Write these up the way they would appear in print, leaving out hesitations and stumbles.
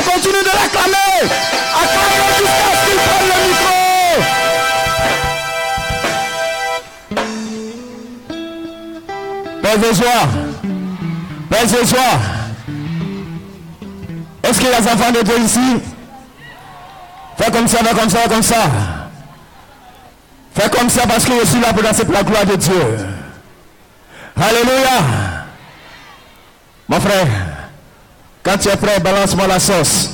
continue de l'acclamer. Acclame jusqu'à ce qu'il prenne le micro. Père ce soir. Père ce soir. Est-ce qu'il y a des enfants de Dieu ici? Fais comme ça, fais comme ça, comme ça. Fais comme ça parce que je suis là pour danser pour la gloire de Dieu. Alléluia. Mon frère, quand tu es prêt, balance-moi la sauce.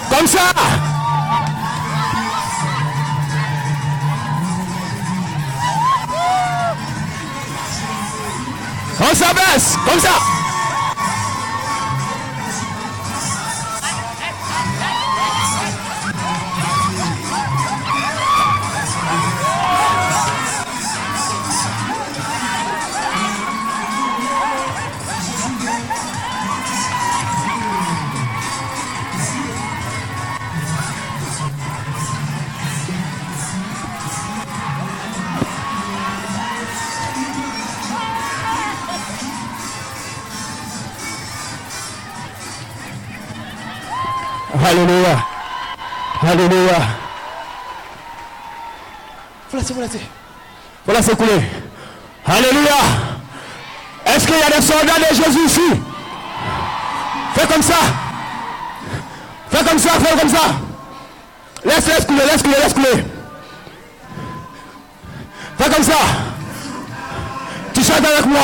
Comme ça. Comme ça, baisse. Comme ça. Alléluia. Alléluia. Voilà, c'est coulé. Alléluia. Est-ce qu'il y a des soldats de Jésus ici? Fais comme ça. Fais comme ça, fais comme ça. Laisse couler, laisse couler, laisse couler. Fais comme ça. Tu chantes avec moi.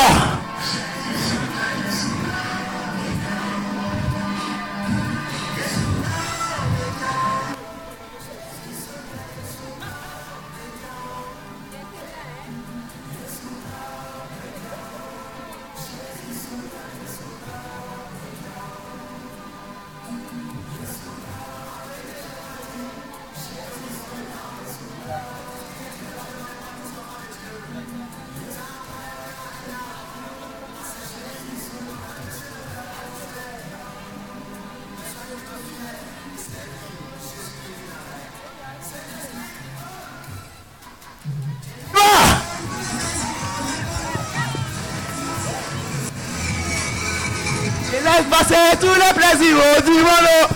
Laisse passer tous les plaisirs du monde.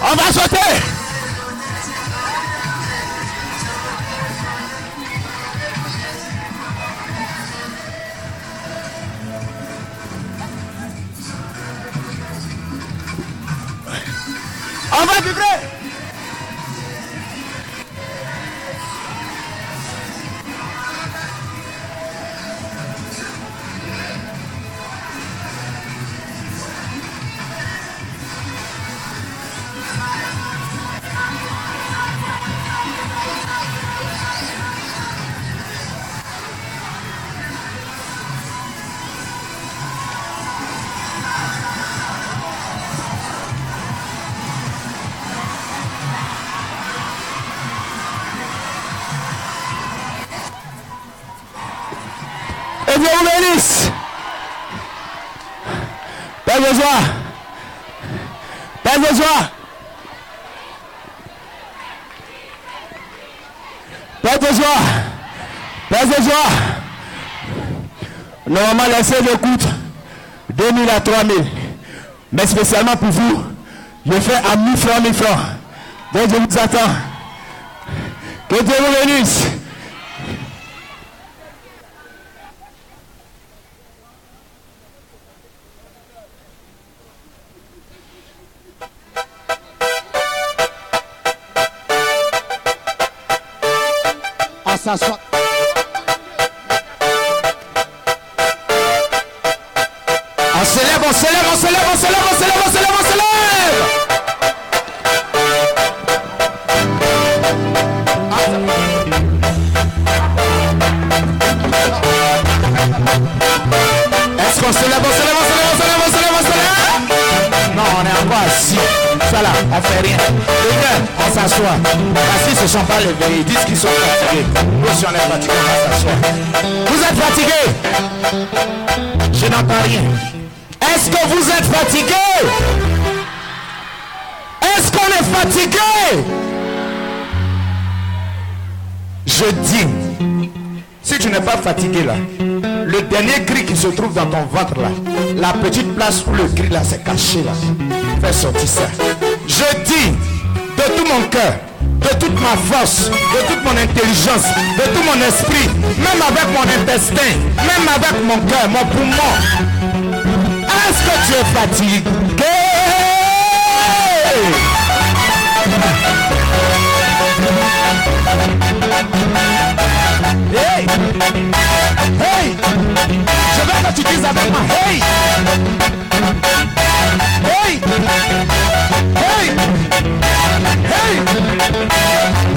On va sauter. On va vibrer. Bénis. Père de joie. Père de joie. Père de joie. Père de joie. Normalement, l'essai de coûte 2000 à 3000. Mais spécialement pour vous, je fais à 1000 francs, 1000 francs. Donc je vous attends. Que Dieu vous bénisse. On s'assoit. On se lève, on se lève, on se lève, on se lève, on se lève, on se lève, on se lève. Est-ce qu'on se lève, on se lève, on se lève, on se lève, on se lève, on se lève? Non, on est encore assis. Ça là, on fait rien. On s'assoit. Assis, ce ne sont pas levés. Ils disent qu'ils sont fatigués. Nous, si on est fatigués, on va s'asseoir. Vous êtes fatigués? Je n'entends rien. Est-ce que vous êtes fatigués? Est-ce qu'on est fatigué? Je dis, si tu n'es pas fatigué là, le dernier cri qui se trouve dans ton ventre là, la petite place où le cri là s'est caché là, fais sortir ça. Je dis, de tout mon cœur, de toute ma force, de toute mon intelligence, de tout mon esprit, même avec mon intestin, même avec mon cœur, mon poumon, est-ce que tu es fatigué? Hey! Hey! Je veux que tu dises avec moi. Hey! Hey! Hey! Hey!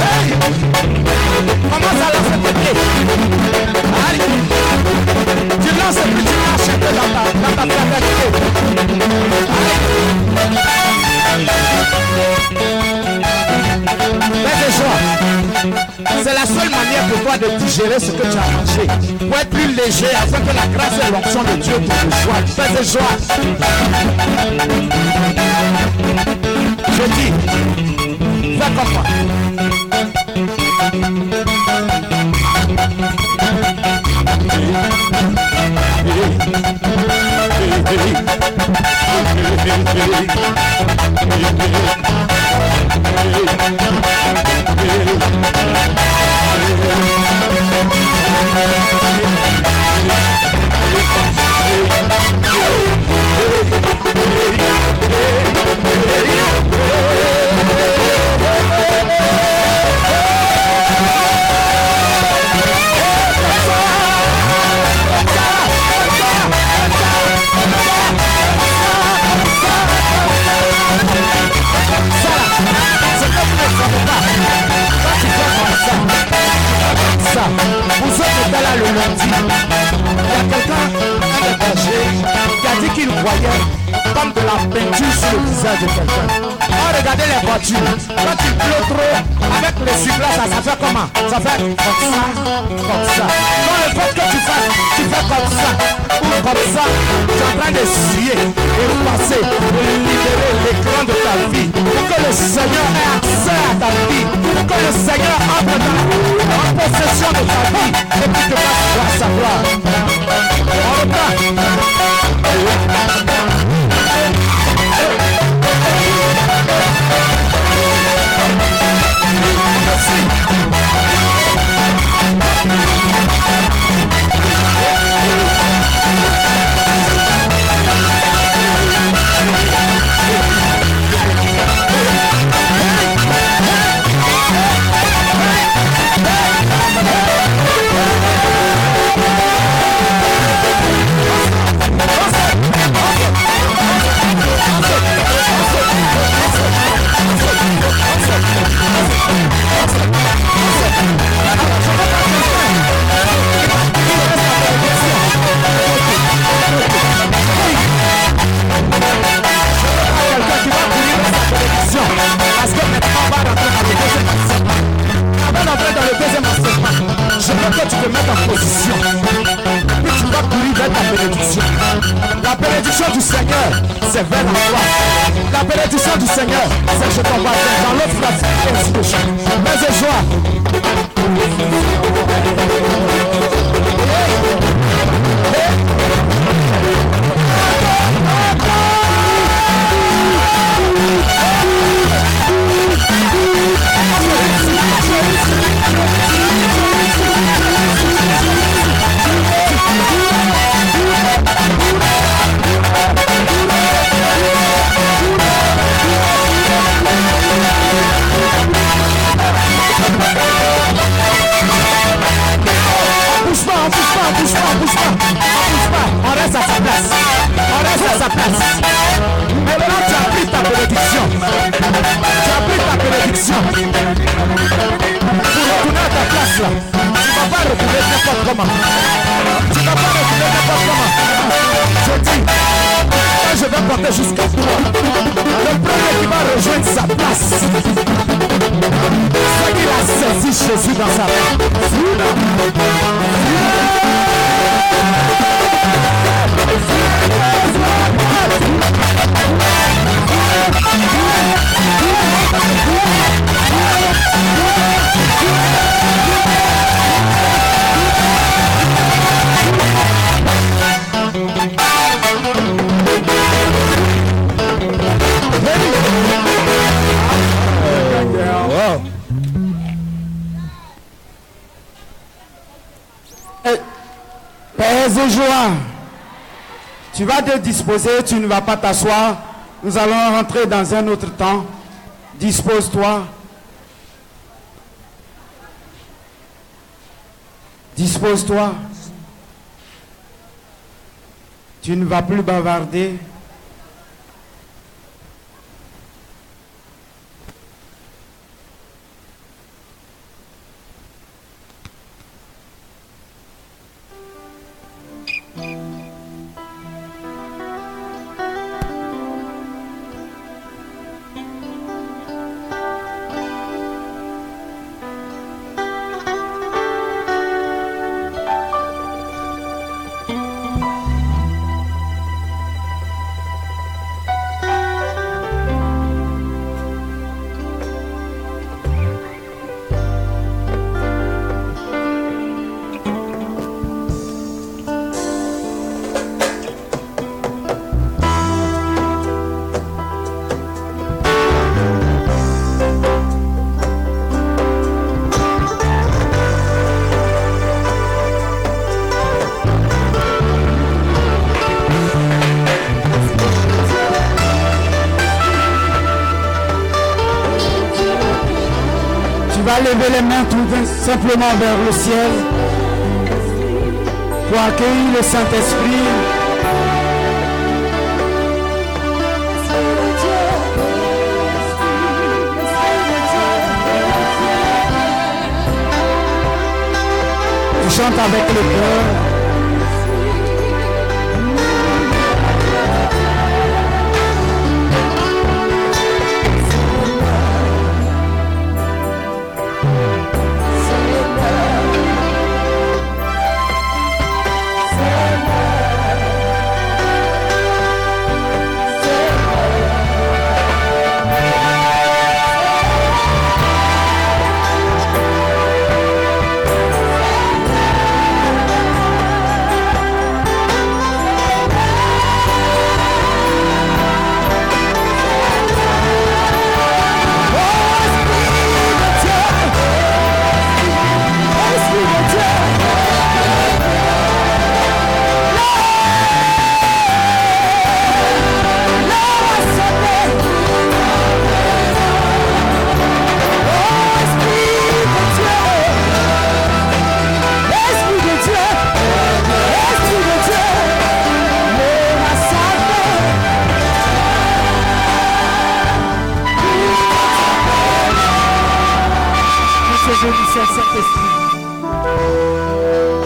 Hey! Commence à lancer tes pieds. Allez! Tu lances et puis tu marches un peu dans ta fraternité. Fais des choix. C'est la seule manière pour toi de digérer ce que tu as mangé. Pour être plus léger afin que la grâce et l'onction de Dieu te rejoignent. Fais des choix. Je dis, fais comme moi. Vous êtes là le lundi, il y a quelqu'un, un des bergers, qui a dit qu'il voyait comme de la peinture sur le visage de quelqu'un. Oh, regardez les voitures, quand il pleut trop, avec les ciblages, ça fait comment? Ça fait comme ça, comme ça. Non, le fait que tu fais comme ça, ou comme ça, tu es en train de scier et passer, de libérer l'écran de ta vie, pour que le Seigneur ait accès à ta vie, pour que le Seigneur entre en possession de ta vie, et puis te fasse voir sa gloire. On reprend. du Seigneur, c'est vers la foi. La bénédiction du Seigneur, c'est que je t'envoie dans l'autre place. Ainsi de suite. Mais et joie. Bouge pas. On reste à sa place. Maintenant, tu as pris ta bénédiction. Pour retourner à ta place là, tu ne vas pas retourner n'importe comment. Je dis, quand je vais porter jusqu'à toi, le premier qui va rejoindre sa place, c'est qu'il a saisi Jésus dans sa main. Père et joie, tu vas te disposer, tu ne vas pas t'asseoir. Nous allons rentrer dans un autre temps. Dispose-toi. Dispose-toi. Tu ne vas plus bavarder. Lever les mains tout simplement vers le ciel pour accueillir le Saint-Esprit. Tu chantes avec le cœur.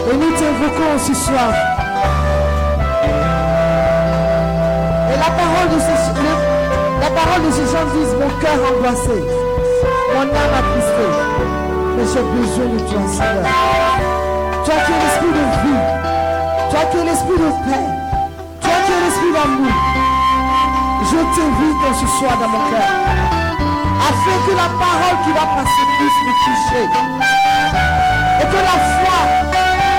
Et nous t'invoquons ce soir. Et la parole de ces gens dit: mon cœur angoissé, mon âme attristée, mais j'ai besoin de toi, Seigneur. Toi qui es l'esprit de vie, toi qui es l'esprit de paix, toi Dieu respire d'amour. Je t'invite ce soir dans mon cœur, afin que la parole qui va passer puisse me toucher. Et que la foi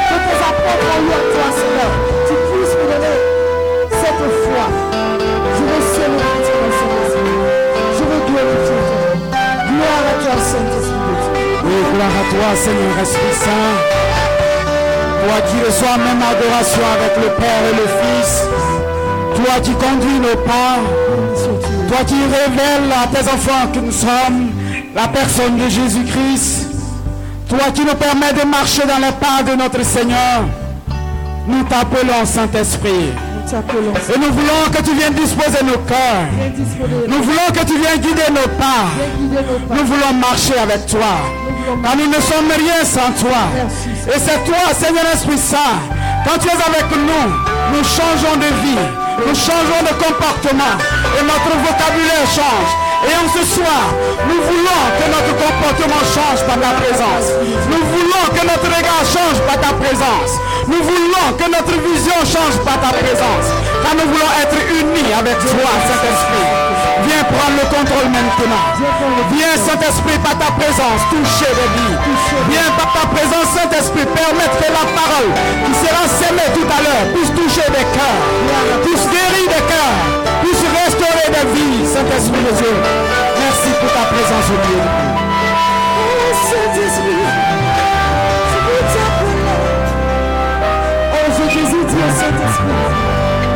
que tes apôtres ont eu en toi, Seigneur, tu puisses me donner cette foi. Je veux célébrer ton Saint-Esprit. Je veux glorifier ton nom. Gloire à toi, Saint-Esprit de Dieu. Oui, gloire à toi, Seigneur Esprit Saint. Toi qui reçois même adoration avec le Père et le Fils. Toi qui conduis nos pas. Toi qui révèles à tes enfants que nous sommes la personne de Jésus-Christ. Toi qui nous permets de marcher dans les pas de notre Seigneur. Nous t'appelons Saint-Esprit. Et nous voulons que tu viennes disposer nos cœurs. Nous voulons que tu viennes guider nos pas. Nous voulons marcher avec toi. Car nous ne sommes rien sans toi. Et c'est toi, Seigneur Esprit Saint. Quand tu es avec nous, nous changeons de vie. Nous changeons de comportement. Et notre vocabulaire change. Et en ce soir, nous voulons que notre comportement change par ta présence. Nous voulons que notre regard change par ta présence. Nous voulons que notre vision change par ta présence. Car nous voulons être unis avec toi, Saint-Esprit. Viens prendre le contrôle maintenant. Viens, Saint-Esprit, par ta présence, toucher les vies. Viens, par ta présence, Saint-Esprit, permettre que la parole qui sera sémée tout à l'heure puisse toucher des cœurs, puisse guérir des cœurs, puisse restaurer des vies, Saint-Esprit de Dieu. Merci pour ta présence au milieu de nous. Oh, Saint-Esprit, je veux t'appeler. Oh, je désire dire Saint-Esprit.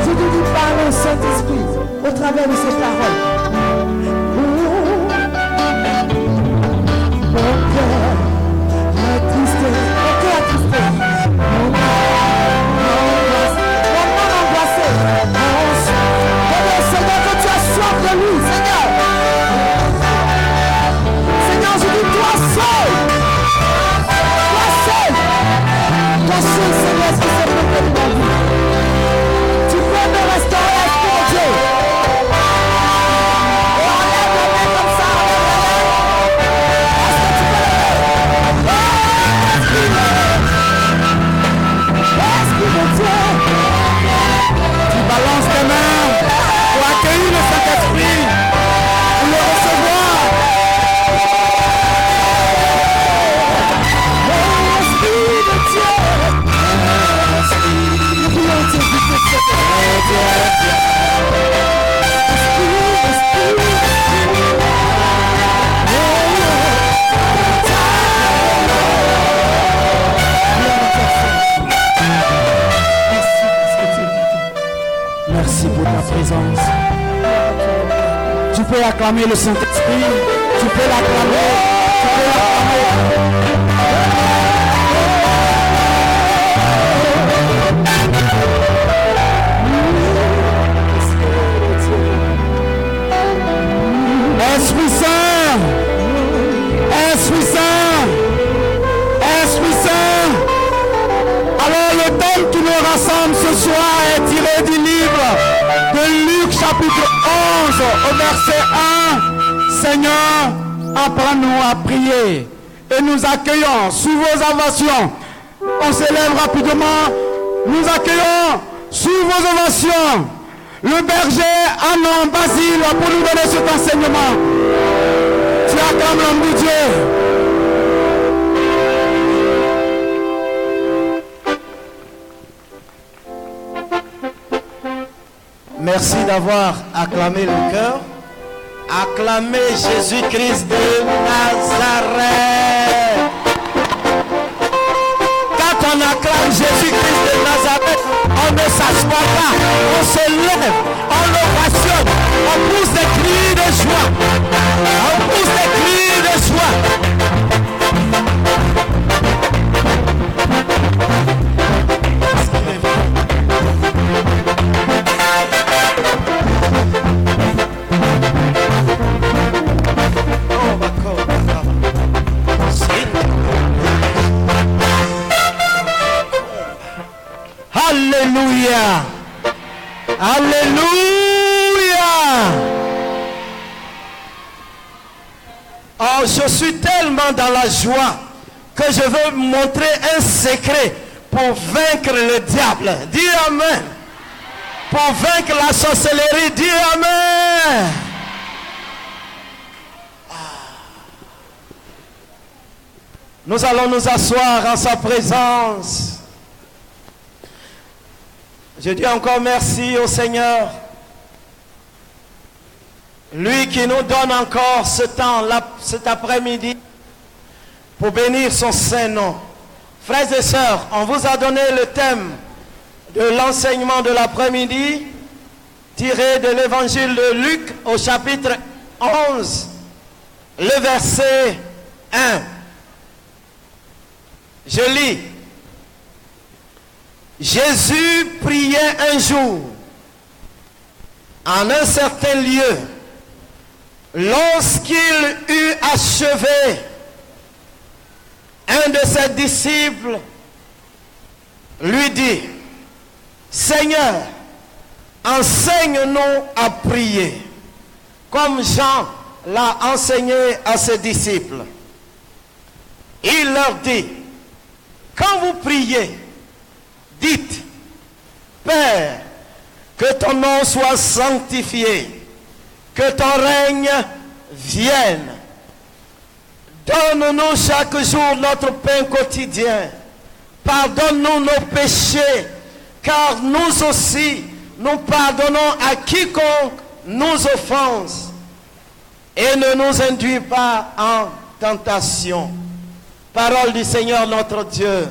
Je te dis parler au Saint-Esprit au travers de ces paroles. Mon cœur, la tristesse, mon cœur attristé, mon âme angoissée, Seigneur, que tu as soif de lui, Seigneur. Seigneur, je dis toi seul, Seigneur, ce qui s'est fait de ma vie. Tu peux me restaurer, Esprit de Dieu. Et enlève la main comme ça, Esprit de Dieu. Tu balances tes mains pour accueillir le Saint-Esprit, pour le recevoir. Esprit de Dieu. Nous voulons t'inviter cette Merci pour ta présence. Tu peux acclamer le Saint-Esprit. Tu peux l'acclamer. Tu peux l'acclamer. Esprit Saint, Esprit Saint, Esprit Saint. Alors le thème qui nous rassemble ce soir est tiré du livre de Luc chapitre 11 au verset 1. Seigneur, apprends-nous à prier et nous accueillons sous vos ovations. On s'élève rapidement. Nous accueillons sous vos ovations le berger Anon Basile pour nous donner cet enseignement. Tu acclames l'homme de Dieu. Merci d'avoir acclamé le cœur. Acclamez Jésus-Christ de Nazareth. Quand on acclame Jésus-Christ de Nazareth, on ne s'assoit pas, on se lève, on l'ovationne, on pousse des cris de joie. On pousse des cris de joie. Alléluia. Alléluia. Oh, je suis tellement dans la joie que je veux montrer un secret pour vaincre le diable. Dis Amen. pour vaincre la sorcellerie. Dis Amen. Nous allons nous asseoir en sa présence. Je dis encore merci au Seigneur. Lui qui nous donne encore ce temps, cet après-midi, pour bénir son Saint-Nom. Frères et sœurs, on vous a donné le thème de l'enseignement de l'après-midi, tiré de l'évangile de Luc au chapitre 11, le verset 1. Je lis. Jésus priait un jour en un certain lieu. Lorsqu'il eut achevé, un de ses disciples lui dit, Seigneur, enseigne-nous à prier, comme Jean l'a enseigné à ses disciples. Il leur dit, quand vous priez, dites, Père, que ton nom soit sanctifié, que ton règne vienne. Donne-nous chaque jour notre pain quotidien. Pardonne-nous nos péchés, car nous aussi, nous pardonnons à quiconque nous offense. Et ne nous induis pas en tentation. Parole du Seigneur notre Dieu.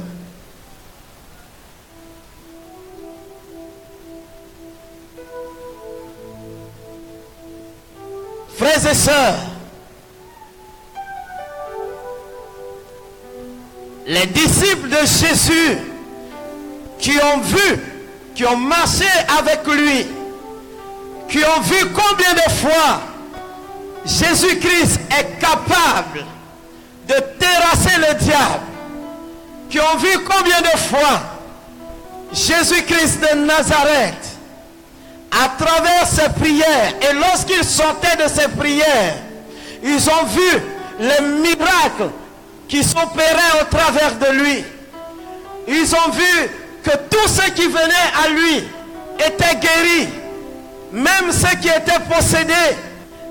Frères et sœurs, les disciples de Jésus qui ont vu, qui ont marché avec lui, qui ont vu combien de fois Jésus-Christ est capable de terrasser le diable, qui ont vu combien de fois Jésus-Christ de Nazareth, à travers ses prières, et lorsqu'ils sortaient de ses prières, ils ont vu les miracles qui s'opéraient au travers de lui. Ils ont vu que tous ceux qui venaient à lui étaient guéris. Même ceux qui étaient possédés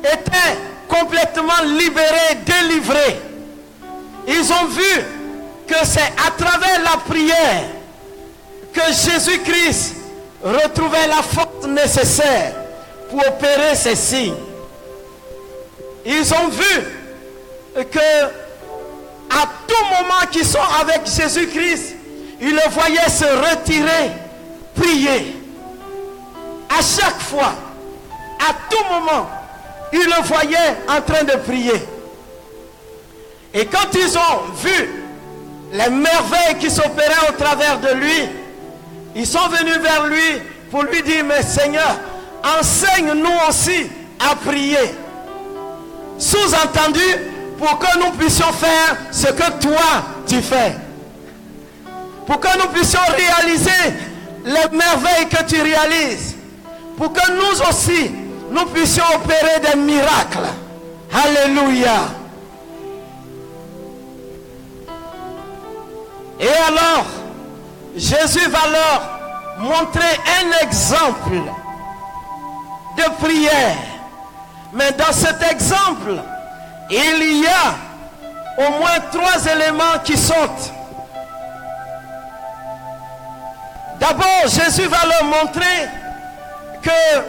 étaient complètement libérés, délivrés. Ils ont vu que c'est à travers la prière que Jésus-Christ retrouvait la force nécessaire pour opérer ces signes. Ils ont vu que à tout moment qu'ils sont avec Jésus-Christ, ils le voyaient se retirer, prier. À chaque fois, à tout moment, ils le voyaient en train de prier. Et quand ils ont vu les merveilles qui s'opéraient au travers de lui, ils sont venus vers lui pour lui dire, mais Seigneur, enseigne-nous aussi à prier. Sous-entendu, pour que nous puissions faire ce que toi tu fais. Pour que nous puissions réaliser les merveilles que tu réalises. Pour que nous aussi, nous puissions opérer des miracles. Alléluia. Et alors, Jésus va leur montrer un exemple de prière. Mais dans cet exemple, il y a au moins 3 éléments qui sautent. D'abord, Jésus va leur montrer que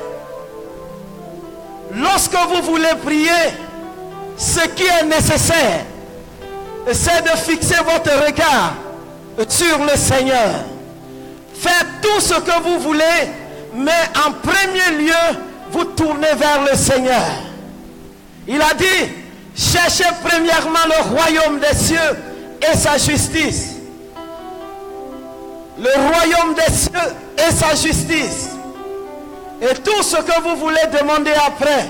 lorsque vous voulez prier, ce qui est nécessaire, c'est de fixer votre regard sur le Seigneur. Faites tout ce que vous voulez, mais en premier lieu, vous tournez vers le Seigneur. Il a dit, cherchez premièrement le royaume des cieux et sa justice. Le royaume des cieux et sa justice. Et tout ce que vous voulez demander après,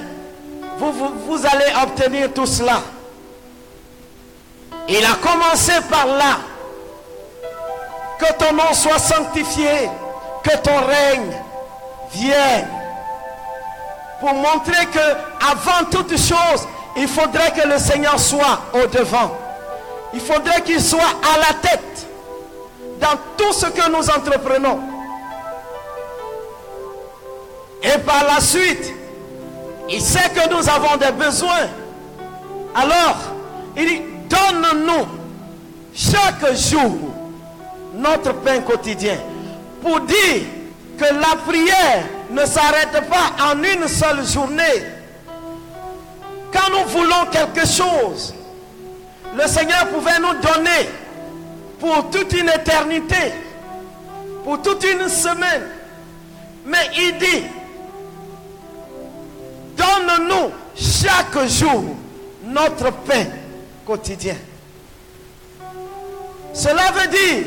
vous allez obtenir tout cela. Il a commencé par là. Que ton nom soit sanctifié, que ton règne vienne. Pour montrer que avant toute chose, il faudrait que le Seigneur soit au devant. Il faudrait qu'il soit à la tête dans tout ce que nous entreprenons. Et par la suite, il sait que nous avons des besoins. Alors, il dit, donne-nous chaque jour notre pain quotidien. Pour dire que la prière ne s'arrête pas en une seule journée. Quand nous voulons quelque chose, le Seigneur pouvait nous donner pour toute une éternité, pour toute une semaine. Mais il dit, donne-nous chaque jour notre pain quotidien. Cela veut dire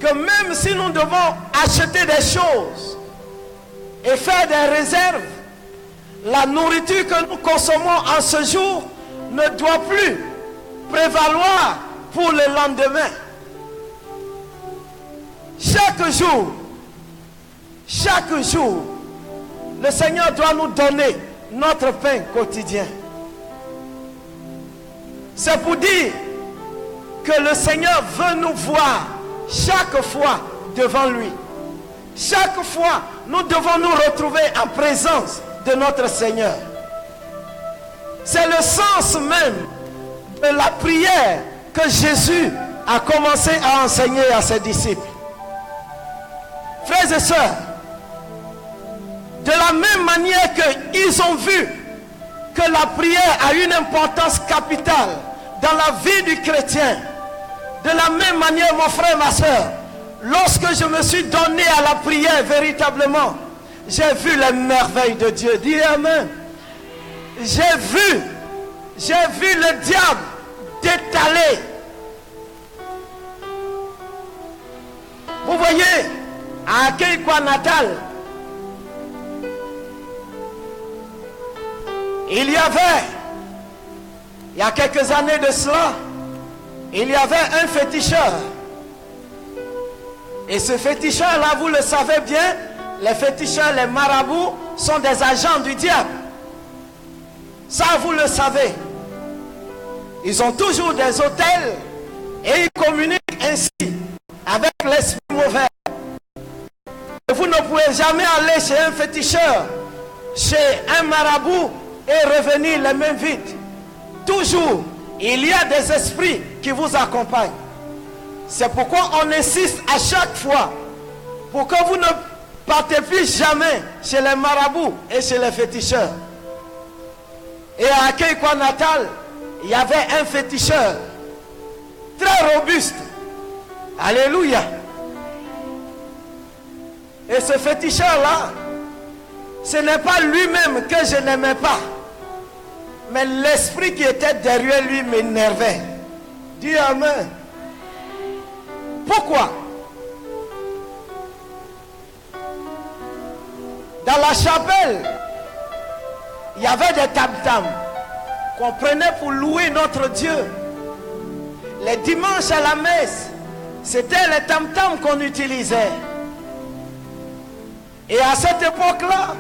que même si nous devons acheter des choses et faire des réserves, la nourriture que nous consommons en ce jour ne doit plus prévaloir pour le lendemain. Chaque jour, le Seigneur doit nous donner notre pain quotidien. C'est pour dire que le Seigneur veut nous voir chaque fois devant lui. Chaque fois, nous devons nous retrouver en présence de notre Seigneur. C'est le sens même de la prière que Jésus a commencé à enseigner à ses disciples. Frères et sœurs, de la même manière qu'ils ont vu que la prière a une importance capitale dans la vie du chrétien, de la même manière, mon frère, ma soeur, lorsque je me suis donné à la prière véritablement, j'ai vu les merveilles de Dieu. Dis Amen. J'ai vu le diable d'étaler. Vous voyez, à Akeikwa Natal, il y a quelques années de cela, il y avait un féticheur. Et ce féticheur-là, vous le savez bien, les féticheurs, les marabouts, sont des agents du diable. Ça, vous le savez. Ils ont toujours des hôtels et ils communiquent ainsi avec l'esprit mauvais. Et vous ne pouvez jamais aller chez un féticheur, chez un marabout et revenir les mains vides. Toujours, il y a des esprits qui vous accompagnent. C'est pourquoi on insiste à chaque fois pour que vous ne partez plus jamais chez les marabouts et chez les féticheurs. Et à Akeikwa Natal, il y avait un féticheur très robuste. Alléluia. Et ce féticheur-là, ce n'est pas lui-même que je n'aimais pas, mais l'esprit qui était derrière lui m'énervait. Dis Amen. Pourquoi? Dans la chapelle, il y avait des tam-tams qu'on prenait pour louer notre Dieu. Les dimanches à la messe, c'était les tam-tams qu'on utilisait. Et à cette époque-là,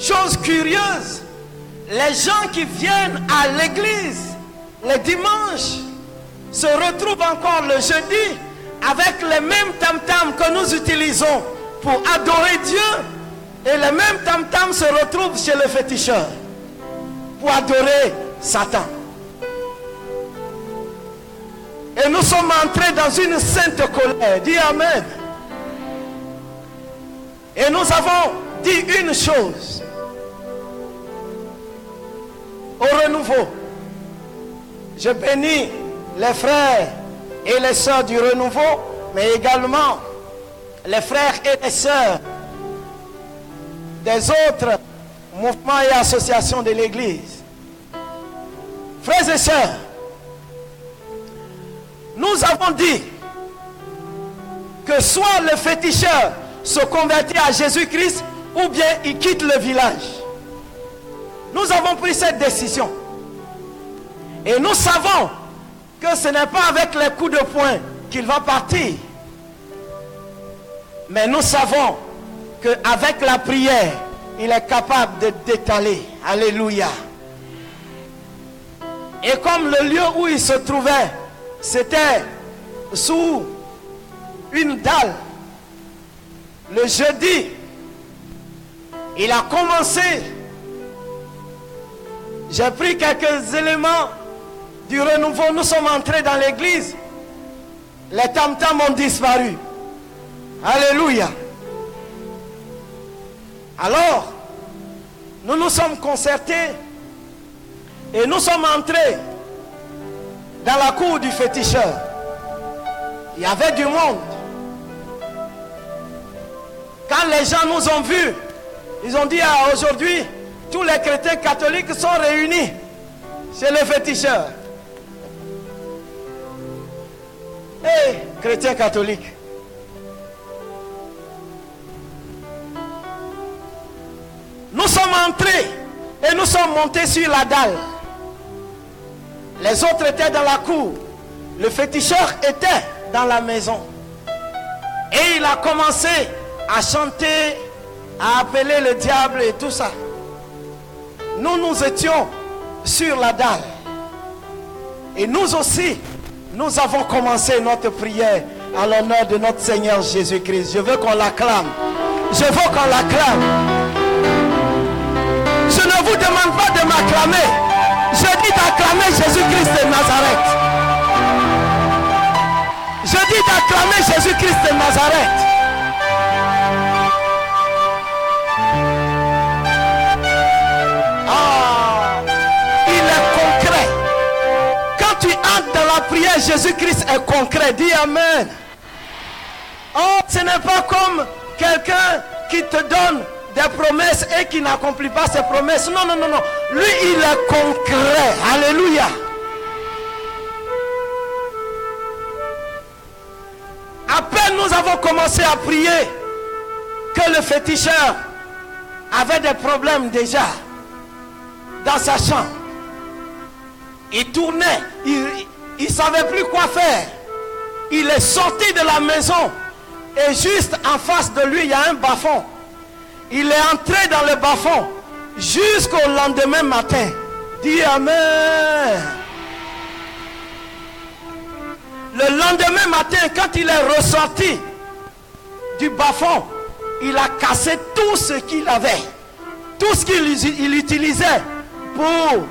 chose curieuse, les gens qui viennent à l'église les dimanches se retrouvent encore le jeudi avec les mêmes tam-tams que nous utilisons pour adorer Dieu. Et les mêmes tam-tams se retrouvent chez le féticheur pour adorer Satan. Et nous sommes entrés dans une sainte colère. Dis Amen. Et nous avons dit une chose au renouveau. Je bénis les frères et les sœurs du renouveau, mais également les frères et les sœurs des autres mouvements et associations de l'Église. Frères et sœurs, nous avons dit que soit le féticheur se convertit à Jésus-Christ ou bien il quitte le village. Nous avons pris cette décision. Et nous savons que ce n'est pas avec les coups de poing qu'il va partir. Mais nous savons qu'avec la prière, il est capable de d'étaler. Alléluia. Et comme le lieu où il se trouvait, c'était sous une dalle, le jeudi, Il a commencé. J'ai pris quelques éléments du renouveau. Nous sommes entrés dans l'église. Les tam-tams ont disparu. Alléluia. Alors, nous nous sommes concertés et nous sommes entrés dans la cour du féticheur. Il y avait du monde. Quand les gens nous ont vus, ils ont dit aujourd'hui, tous les chrétiens catholiques sont réunis chez le féticheur. Hé, chrétiens catholiques. Nous sommes entrés et nous sommes montés sur la dalle. Les autres étaient dans la cour. Le féticheur était dans la maison. Et il a commencé à chanter, à appeler le diable et tout ça. Nous étions sur la dalle. Et nous aussi, nous avons commencé notre prière à l'honneur de notre Seigneur Jésus-Christ. Je veux qu'on l'acclame. Je veux qu'on l'acclame. Je ne vous demande pas de m'acclamer. Je dis d'acclamer Jésus-Christ de Nazareth. Je dis d'acclamer Jésus-Christ de Nazareth. Il est concret. Quand tu entres dans la prière, Jésus-Christ est concret. Dis Amen. Oh, ce n'est pas comme quelqu'un qui te donne des promesses et qui n'accomplit pas ses promesses. Non, non, non, non. Lui, il est concret. Alléluia. À peine nous avons commencé à prier que le féticheur avait des problèmes déjà dans sa chambre. Il tournait, il ne savait plus quoi faire. Il est sorti de la maison et juste en face de lui, il y a un bas-fond. Il est entré dans le bas-fond jusqu'au lendemain matin. Dis Amen. Le lendemain matin, quand il est ressorti du bas-fond, il a cassé tout ce qu'il avait. Tout ce qu'il utilisait pour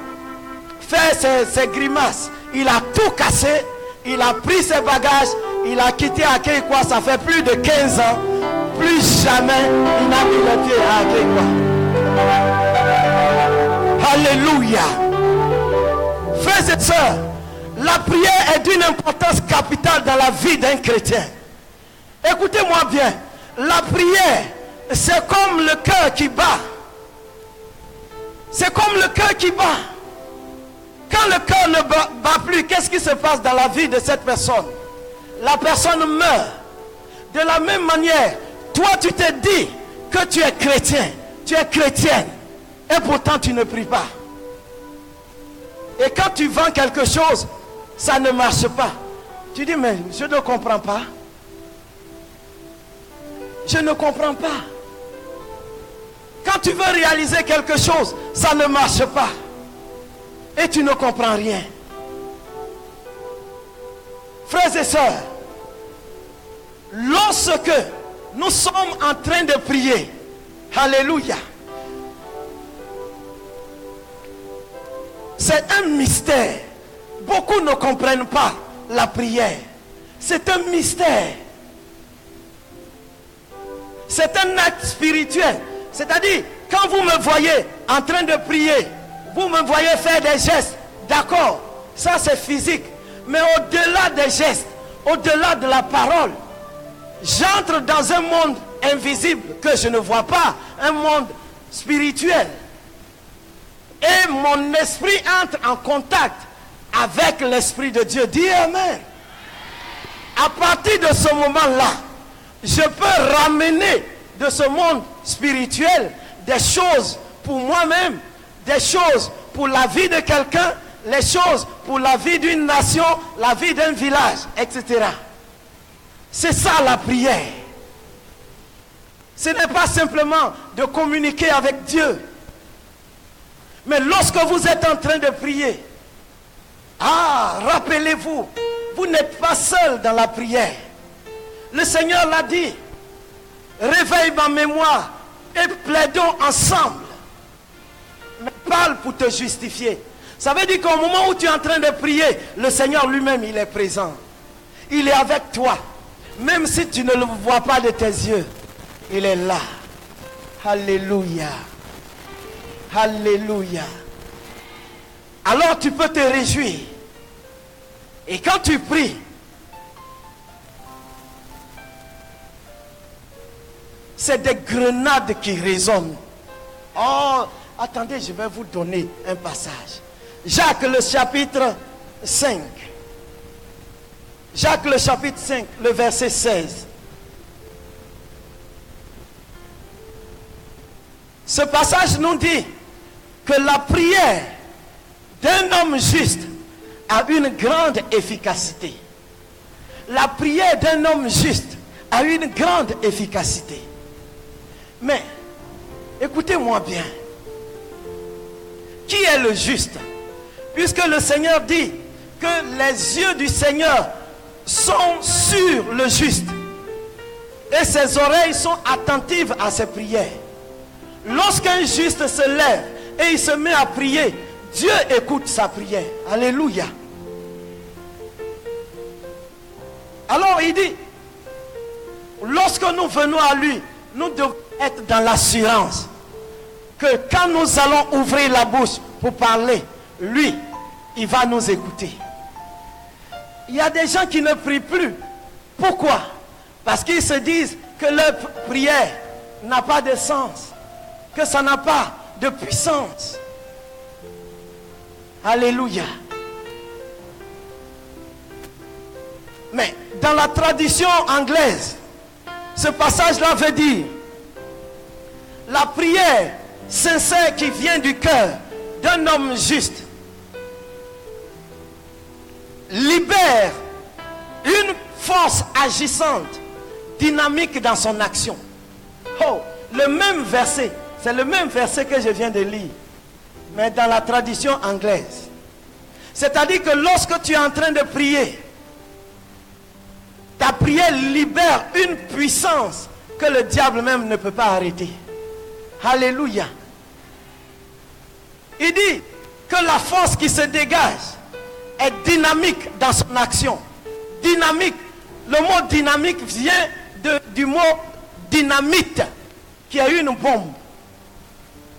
faire ses grimaces. Il a tout cassé. Il a pris ses bagages. Il a quitté Akeikwa. Ça fait plus de 15 ans. Plus jamais il n'a mis le pied à Akeikwa. Alléluia. Frères et sœurs, la prière est d'une importance capitale dans la vie d'un chrétien. Écoutez-moi bien. La prière, c'est comme le cœur qui bat. C'est comme le cœur qui bat. Quand le cœur ne bat plus, qu'est-ce qui se passe dans la vie de cette personne? La personne meurt. De la même manière, toi tu te dis que tu es chrétien, tu es chrétienne, et pourtant tu ne pries pas. Et quand tu vends quelque chose, ça ne marche pas. Tu dis, mais je ne comprends pas. Je ne comprends pas. Quand tu veux réaliser quelque chose, ça ne marche pas. Et tu ne comprends rien. Frères et sœurs, lorsque nous sommes en train de prier, alléluia, c'est un mystère. Beaucoup ne comprennent pas la prière. C'est un mystère. C'est un acte spirituel. C'est-à-dire, quand vous me voyez en train de prier, vous me voyez faire des gestes. D'accord, ça c'est physique. Mais au-delà des gestes, au-delà de la parole, j'entre dans un monde invisible que je ne vois pas. Un monde spirituel. Et mon esprit entre en contact avec l'Esprit de Dieu. Dis Amen. À partir de ce moment-là, je peux ramener de ce monde spirituel des choses pour moi-même, des choses pour la vie de quelqu'un, les choses pour la vie d'une nation, la vie d'un village, etc. C'est ça la prière. Ce n'est pas simplement de communiquer avec Dieu. Mais lorsque vous êtes en train de prier, rappelez-vous, vous n'êtes pas seul dans la prière. Le Seigneur l'a dit, réveille ma mémoire et plaidons ensemble. Mais parle pour te justifier. Ça veut dire qu'au moment où tu es en train de prier, le Seigneur lui-même, il est présent. Il est avec toi. Même si tu ne le vois pas de tes yeux, il est là. Alléluia. Alléluia. Alors tu peux te réjouir. Et quand tu pries, c'est des grenades qui résonnent. Oh, attendez, je vais vous donner un passage. Jacques le chapitre 5. Jacques le chapitre 5, le verset 16. Ce passage nous dit que la prière d'un homme juste a une grande efficacité. La prière d'un homme juste a une grande efficacité. Mais, écoutez-moi bien. Qui est le juste? Puisque le Seigneur dit que les yeux du Seigneur sont sur le juste. Et ses oreilles sont attentives à ses prières. Lorsqu'un juste se lève et il se met à prier, Dieu écoute sa prière. Alléluia. Alors il dit, lorsque nous venons à lui, nous devons être dans l'assurance que quand nous allons ouvrir la bouche pour parler, lui, il va nous écouter. Il y a des gens qui ne prient plus. Pourquoi? Parce qu'ils se disent que leur prière n'a pas de sens, que ça n'a pas de puissance. Alléluia. Mais dans la tradition anglaise, ce passage-là veut dire la prière sincère qui vient du cœur d'un homme juste libère une force agissante, dynamique dans son action. Oh, le même verset, c'est le même verset que je viens de lire, mais dans la tradition anglaise. C'est-à-dire que lorsque tu es en train de prier, ta prière libère une puissance que le diable même ne peut pas arrêter. Alléluia. Il dit que la force qui se dégage est dynamique dans son action. Dynamique. Le mot dynamique vient du mot dynamite, qui est une bombe.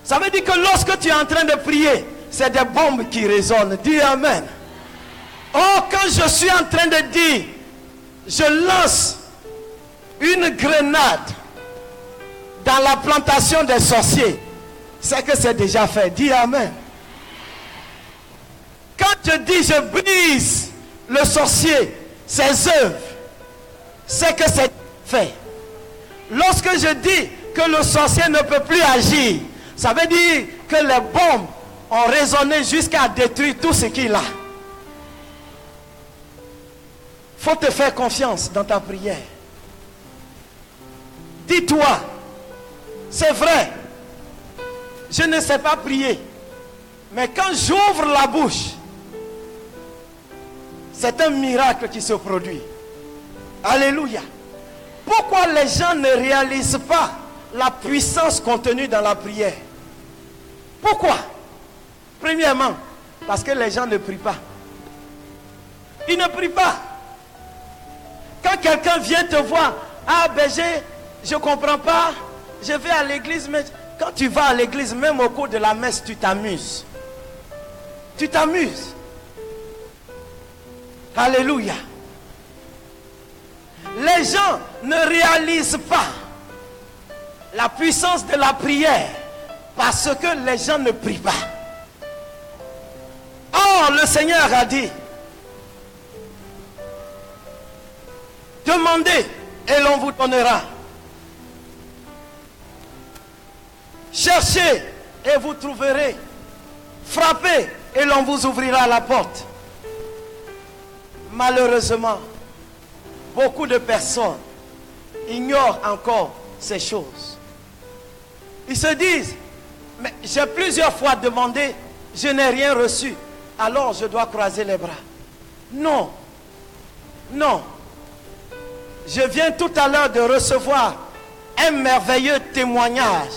Ça veut dire que lorsque tu es en train de prier, c'est des bombes qui résonnent. Dis Amen. Oh, quand je suis en train de dire, je lance une grenade dans la plantation des sorciers, c'est que c'est déjà fait. Dis Amen. Quand je dis je brise le sorcier, ses œuvres, c'est que c'est fait. Lorsque je dis que le sorcier ne peut plus agir, ça veut dire que les bombes ont résonné jusqu'à détruire tout ce qu'il a. Il faut te faire confiance dans ta prière. Dis-toi, c'est vrai, je ne sais pas prier, mais quand j'ouvre la bouche, c'est un miracle qui se produit. Alléluia. Pourquoi les gens ne réalisent pas la puissance contenue dans la prière? Pourquoi? Premièrement, parce que les gens ne prient pas. Ils ne prient pas. Quand quelqu'un vient te voir, ah berger, je ne comprends pas, je vais à l'église, mais quand tu vas à l'église, même au cours de la messe, tu t'amuses. Tu t'amuses. Alléluia. Les gens ne réalisent pas la puissance de la prière parce que les gens ne prient pas. Or, le Seigneur a dit, demandez et l'on vous donnera. Cherchez et vous trouverez. Frappez et l'on vous ouvrira la porte. Malheureusement, beaucoup de personnes ignorent encore ces choses. Ils se disent, mais j'ai plusieurs fois demandé, je n'ai rien reçu, alors je dois croiser les bras. Non, non. Je viens tout à l'heure de recevoir un merveilleux témoignage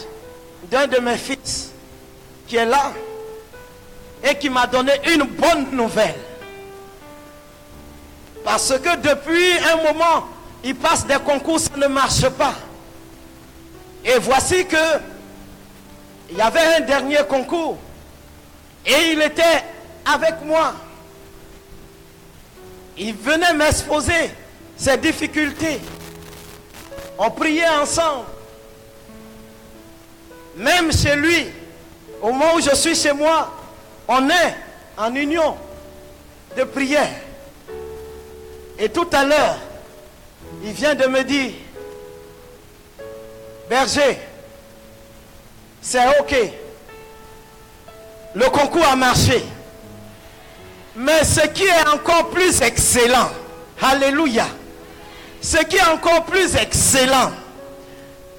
d'un de mes fils qui est là et qui m'a donné une bonne nouvelle. Parce que depuis un moment, il passe des concours, ça ne marche pas. Et voici que il y avait un dernier concours et il était avec moi. Il venait m'exposer ses difficultés. On priait ensemble. Même chez lui, au moment où je suis chez moi, on est en union de prière. Et tout à l'heure, il vient de me dire, berger, c'est ok. Le concours a marché. Mais ce qui est encore plus excellent, alléluia, ce qui est encore plus excellent,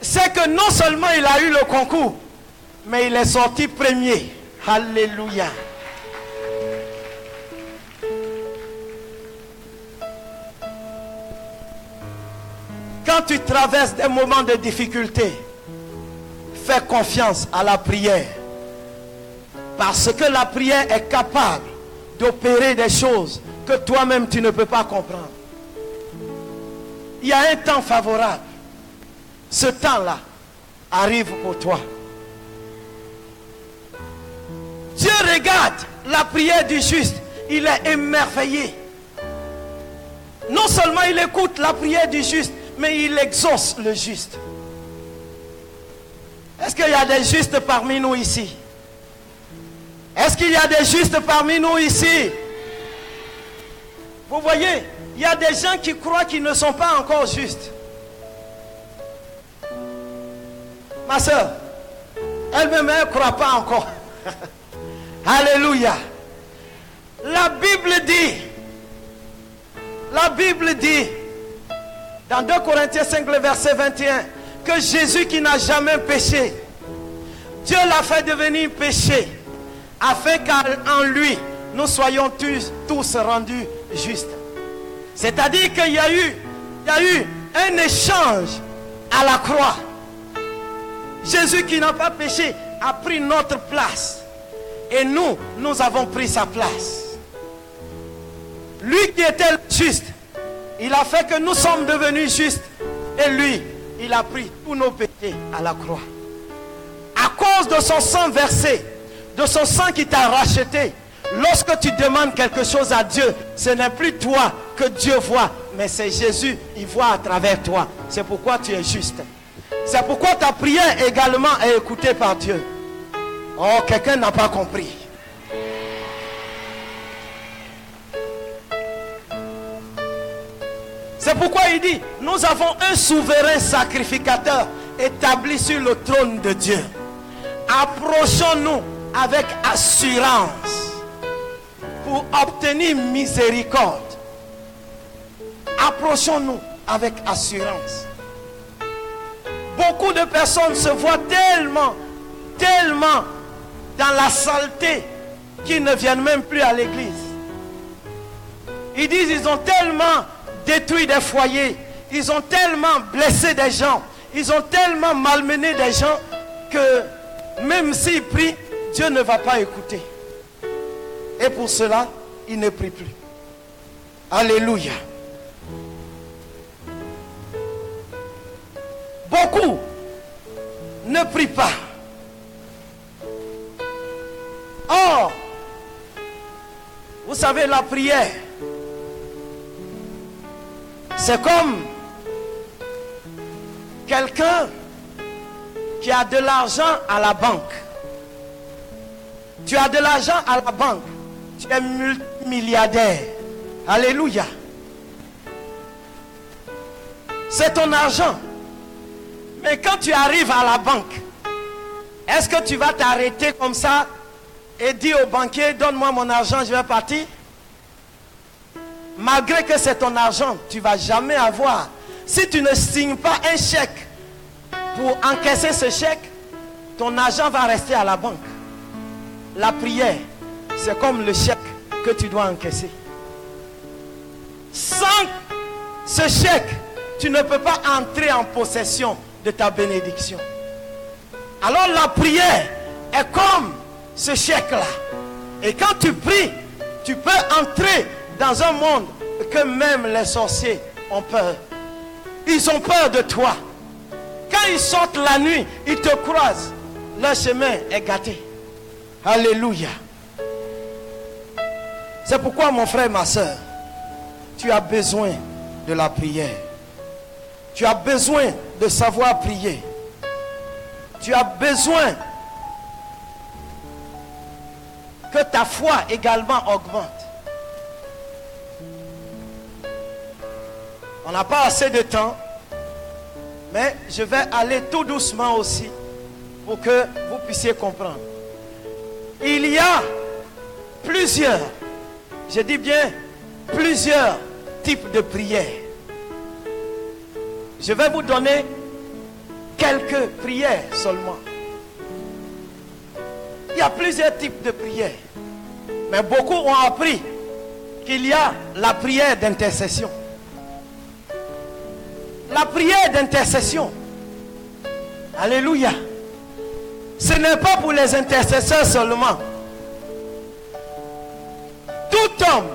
c'est que non seulement il a eu le concours, mais il est sorti premier. Alléluia. Quand tu traverses des moments de difficulté, fais confiance à la prière. Parce que la prière est capable d'opérer des choses que toi-même tu ne peux pas comprendre. Il y a un temps favorable. Ce temps-là arrive pour toi. Dieu regarde la prière du juste. Il est émerveillé. Non seulement il écoute la prière du juste, mais il exauce le juste. Est-ce qu'il y a des justes parmi nous ici? Est-ce qu'il y a des justes parmi nous ici? Vous voyez, il y a des gens qui croient qu'ils ne sont pas encore justes. Ma soeur, elle-même, elle ne croit pas encore. Alléluia. La Bible dit, dans 2 Corinthiens 5, le verset 21, que Jésus qui n'a jamais péché, Dieu l'a fait devenir péché, afin qu'en lui, nous soyons tous rendus justes. C'est-à-dire qu'il y a eu un échange à la croix. Jésus qui n'a pas péché a pris notre place. Et nous avons pris sa place. Lui qui était juste, il a fait que nous sommes devenus justes. Et lui, il a pris tous nos péchés à la croix. À cause de son sang versé, de son sang qui t'a racheté, lorsque tu demandes quelque chose à Dieu, ce n'est plus toi que Dieu voit, mais c'est Jésus, il voit à travers toi. C'est pourquoi tu es juste. C'est pourquoi ta prière également est écoutée par Dieu. Oh, quelqu'un n'a pas compris. C'est pourquoi il dit, nous avons un souverain sacrificateur établi sur le trône de Dieu. Approchons-nous avec assurance pour obtenir miséricorde. Approchons-nous avec assurance. Beaucoup de personnes se voient tellement dans la saleté qu'ils ne viennent même plus à l'église. Ils disent ils ont tellement détruit des foyers, ils ont tellement blessé des gens, ils ont tellement malmené des gens que même s'ils prient, Dieu ne va pas écouter. Et pour cela, ils ne prient plus. Alléluia. Beaucoup ne prient pas. Or, vous savez, la prière, c'est comme quelqu'un qui a de l'argent à la banque. Tu as de l'argent à la banque. Tu es multimilliardaire. Alléluia. C'est ton argent. Mais quand tu arrives à la banque, est-ce que tu vas t'arrêter comme ça et dire au banquier, donne-moi mon argent, je vais partir? Malgré que c'est ton argent, tu ne vas jamais avoir. Si tu ne signes pas un chèque pour encaisser ce chèque, ton argent va rester à la banque. La prière, c'est comme le chèque que tu dois encaisser. Sans ce chèque, tu ne peux pas entrer en possession de ta bénédiction. Alors la prière est comme ce chèque-là. Et quand tu pries, tu peux entrer dans un monde que même les sorciers ont peur. Ils ont peur de toi. Quand ils sortent la nuit, ils te croisent. Leur chemin est gâté. Alléluia. C'est pourquoi mon frère, ma soeur, tu as besoin de la prière. Tu as besoin de savoir prier. Tu as besoin que ta foi également augmente. On n'a pas assez de temps, mais je vais aller tout doucement aussi pour que vous puissiez comprendre. Il y a plusieurs, je dis bien plusieurs types de prières. Je vais vous donner quelques prières seulement. Il y a plusieurs types de prières. Mais beaucoup ont appris qu'il y a la prière d'intercession. La prière d'intercession. Alléluia. Ce n'est pas pour les intercesseurs seulement. Tout homme,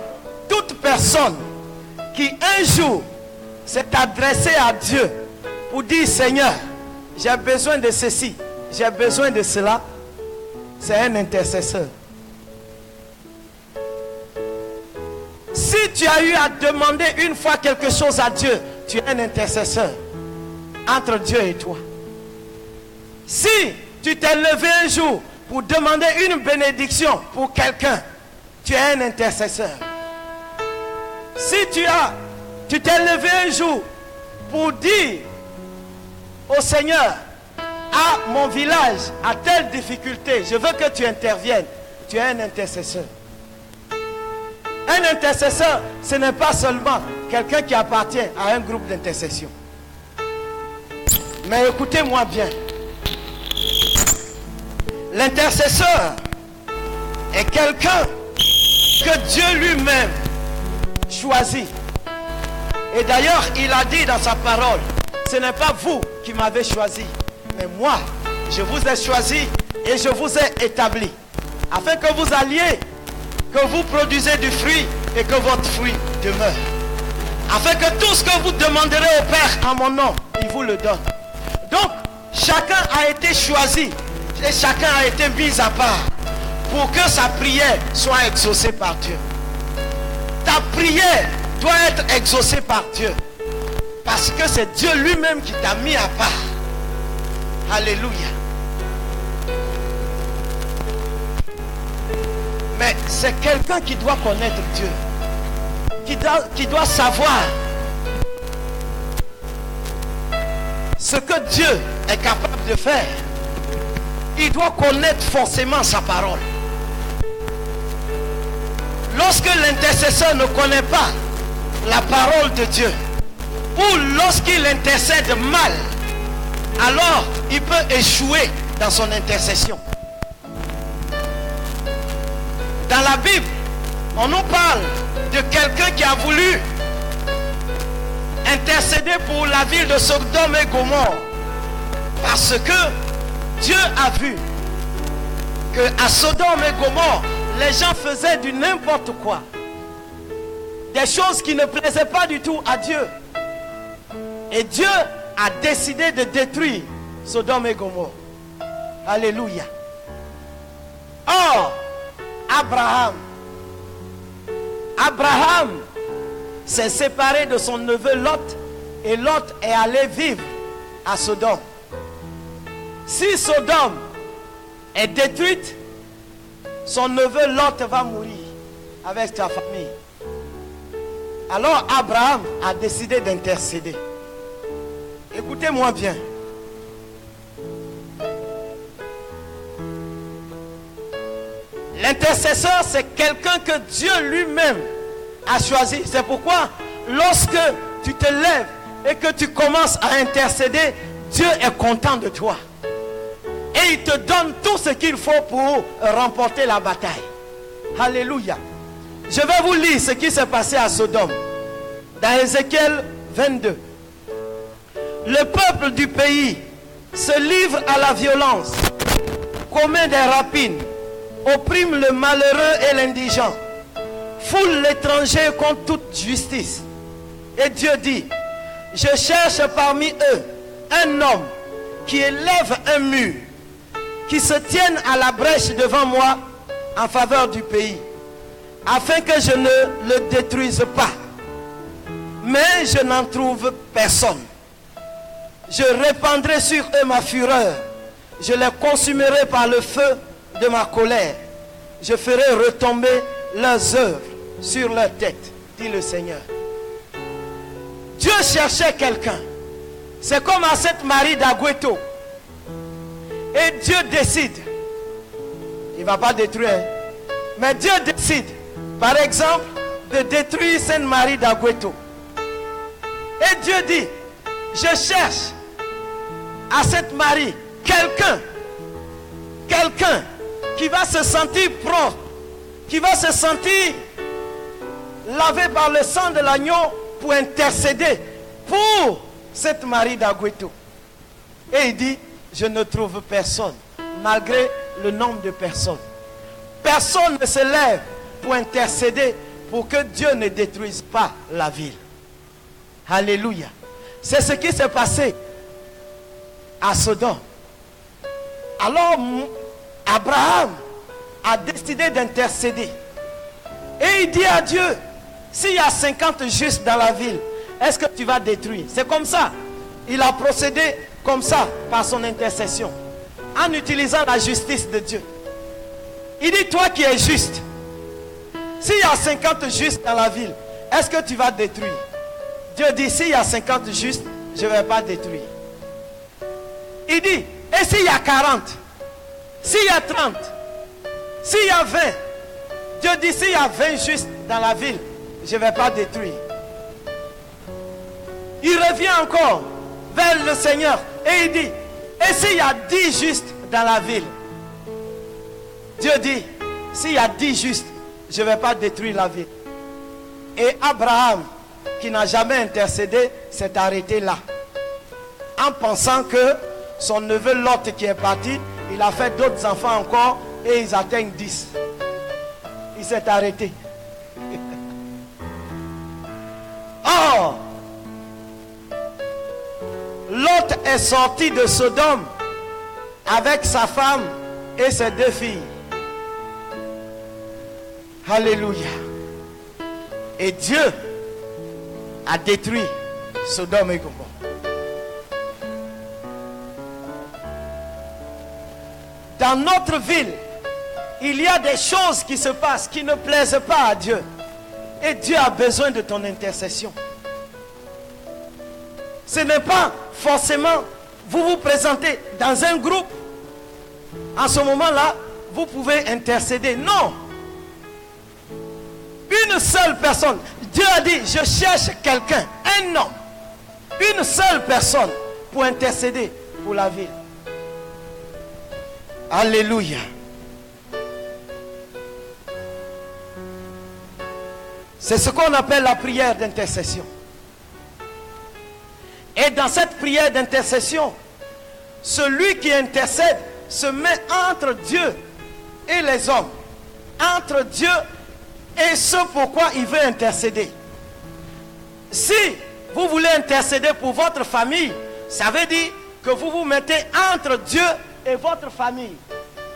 toute personne qui un jour s'est adressé à Dieu pour dire Seigneur, j'ai besoin de ceci, j'ai besoin de cela, c'est un intercesseur. Si tu as eu à demander une fois quelque chose à Dieu, tu es un intercesseur entre Dieu et toi. Si tu t'es levé un jour pour demander une bénédiction pour quelqu'un, tu es un intercesseur. Si tu t'es levé un jour pour dire au Seigneur, à mon village, à telle difficulté, je veux que tu interviennes, tu es un intercesseur. Un intercesseur, ce n'est pas seulement quelqu'un qui appartient à un groupe d'intercession. Mais écoutez-moi bien. L'intercesseur est quelqu'un que Dieu lui-même choisit. Et d'ailleurs, il a dit dans sa parole, ce n'est pas vous qui m'avez choisi, mais moi, je vous ai choisi et je vous ai établi, afin que vous alliez, que vous produisez du fruit et que votre fruit demeure. Afin que tout ce que vous demanderez au Père en mon nom, il vous le donne. Donc, chacun a été choisi et chacun a été mis à part pour que sa prière soit exaucée par Dieu. Ta prière doit être exaucée par Dieu. Parce que c'est Dieu lui-même qui t'a mis à part. Alléluia. Mais c'est quelqu'un qui doit connaître Dieu. Qui doit savoir ce que Dieu est capable de faire. Il doit connaître forcément sa parole. Lorsque l'intercesseur ne connaît pas la parole de Dieu, ou lorsqu'il intercède mal, alors il peut échouer dans son intercession. Dans la Bible, on nous parle de quelqu'un qui a voulu intercéder pour la ville de Sodome et Gomorrhe, parce que Dieu a vu que à Sodome et Gomorrhe, les gens faisaient du n'importe quoi, des choses qui ne plaisaient pas du tout à Dieu. Et Dieu a décidé de détruire Sodome et Gomorrhe. Alléluia. Or, Abraham s'est séparé de son neveu Lot, et Lot est allé vivre à Sodome. Si Sodome est détruite, son neveu Lot va mourir avec sa famille. Alors Abraham a décidé d'intercéder. Écoutez-moi bien. L'intercesseur, c'est quelqu'un que Dieu lui-même a choisi. C'est pourquoi lorsque tu te lèves et que tu commences à intercéder, Dieu est content de toi. Et il te donne tout ce qu'il faut pour remporter la bataille. Alléluia. Je vais vous lire ce qui s'est passé à Sodome. Dans Ézéchiel 22. le peuple du pays se livre à la violence, commet des rapines, opprime le malheureux et l'indigent, foule l'étranger contre toute justice. Et Dieu dit, je cherche parmi eux un homme qui élève un mur, qui se tienne à la brèche devant moi en faveur du pays, afin que je ne le détruise pas. Mais je n'en trouve personne. Je répandrai sur eux ma fureur. Je les consumerai par le feu de ma colère. Je ferai retomber leurs œuvres sur leur tête, dit le Seigneur. Dieu cherchait quelqu'un. C'est comme à cette Marie d'Agüeto. Et Dieu décide. Il ne va pas détruire. Mais Dieu décide, par exemple, de détruire Sainte Marie d'Agüeto. Et Dieu dit, je cherche à cette Marie quelqu'un qui va se sentir propre, qui va se sentir lavé par le sang de l'agneau pour intercéder pour cette Marie d'Agüeto. Et il dit, je ne trouve personne, malgré le nombre de personnes. Personne ne se lève pour intercéder pour que Dieu ne détruise pas la ville. Alléluia. C'est ce qui s'est passé à Sodome. Alors Abraham a décidé d'intercéder. Et il dit à Dieu, s'il y a 50 justes dans la ville, est-ce que tu vas détruire? C'est comme ça. Il a procédé comme ça par son intercession, en utilisant la justice de Dieu. Il dit, toi qui es juste, s'il y a 50 justes dans la ville, est-ce que tu vas détruire? Dieu dit, s'il y a 50 justes, je ne vais pas détruire. Il dit, et s'il y a 40, s'il y a 30, s'il y a 20, Dieu dit, s'il y a 20 justes dans la ville, je ne vais pas détruire. Il revient encore vers le Seigneur et il dit, et s'il y a 10 justes dans la ville? Dieu dit, s'il y a 10 justes, je ne vais pas détruire la ville. Et Abraham, qui n'a jamais intercédé, s'est arrêté là, en pensant que son neveu Lot qui est parti, il a fait d'autres enfants encore et ils atteignent 10. Il s'est arrêté. Or, Lot est sorti de Sodome avec sa femme et ses 2 filles. Alléluia. Et Dieu a détruit Sodome et Gomorrhe. Dans notre ville, il y a des choses qui se passent qui ne plaisent pas à Dieu. Et Dieu a besoin de ton intercession. Ce n'est pas forcément vous vous présentez dans un groupe. En ce moment-là, vous pouvez intercéder. Non. Une seule personne. Dieu a dit, je cherche quelqu'un, un homme. Une seule personne pour intercéder pour la ville. Alléluia. C'est ce qu'on appelle la prière d'intercession. Et dans cette prière d'intercession, celui qui intercède se met entre Dieu et les hommes. Entre Dieu et ce pourquoi il veut intercéder. Si vous voulez intercéder pour votre famille, ça veut dire que vous vous mettez entre Dieu et votre famille.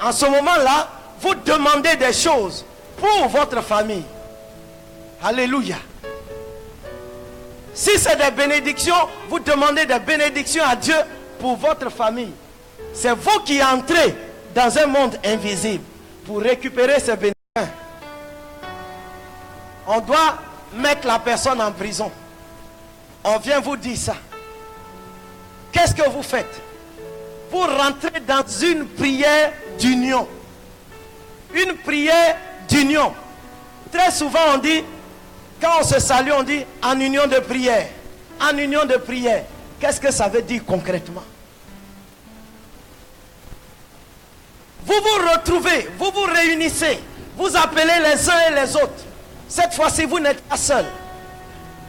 En ce moment-là, vous demandez des choses pour votre famille. Alléluia. Si c'est des bénédictions, vous demandez des bénédictions à Dieu pour votre famille. C'est vous qui entrez dans un monde invisible pour récupérer ces bénédictions. On doit mettre la personne en prison. On vient vous dire ça. Qu'est-ce que vous faites? Vous rentrez dans une prière d'union. Une prière d'union. Très souvent on dit, quand on se salue, on dit en union de prière. En union de prière. Qu'est-ce que ça veut dire concrètement? Vous vous retrouvez, vous vous réunissez, vous appelez les uns et les autres. Cette fois-ci, vous n'êtes pas seuls.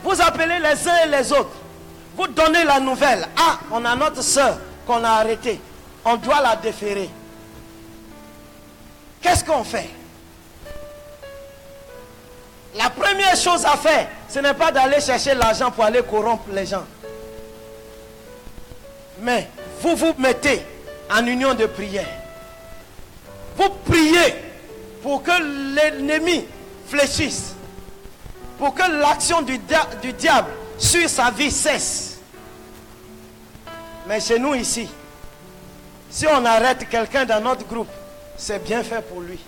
Vous appelez les uns et les autres. vous donnez la nouvelle. Ah, on a notre soeur qu'on a arrêtée. On doit la déférer. Qu'est-ce qu'on fait? La première chose à faire, ce n'est pas d'aller chercher l'argent pour aller corrompre les gens. Mais vous vous mettez en union de prière. Vous priez pour que l'ennemi fléchisse. Pour que l'action du diable sur sa vie cesse. Mais chez nous ici, si on arrête quelqu'un dans notre groupe, c'est bien fait pour lui.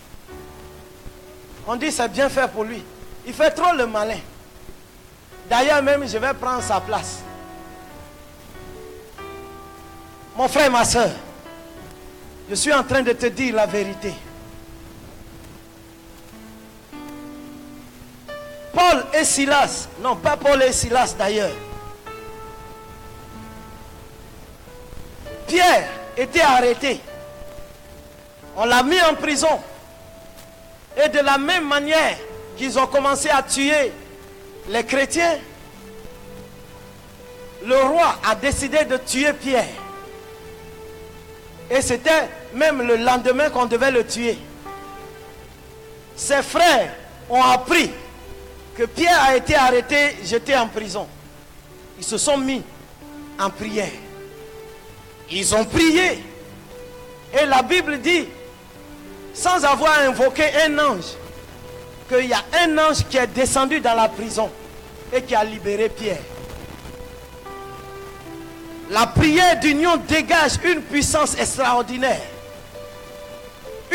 On dit c'est bien fait pour lui. Il fait trop le malin. D'ailleurs même, je vais prendre sa place. Mon frère, ma soeur, je suis en train de te dire la vérité. Paul et Silas, non pas Paul et Silas d'ailleurs. Pierre était arrêté. On l'a mis en prison. Et de la même manière qu'ils ont commencé à tuer les chrétiens, le roi a décidé de tuer Pierre. Et c'était même le lendemain qu'on devait le tuer. Ses frères ont appris que Pierre a été arrêté, jeté en prison. Ils se sont mis en prière. Ils ont prié. Et la Bible dit, sans avoir invoqué un ange, qu'il y a un ange qui est descendu dans la prison et qui a libéré Pierre. La prière d'union dégage une puissance extraordinaire.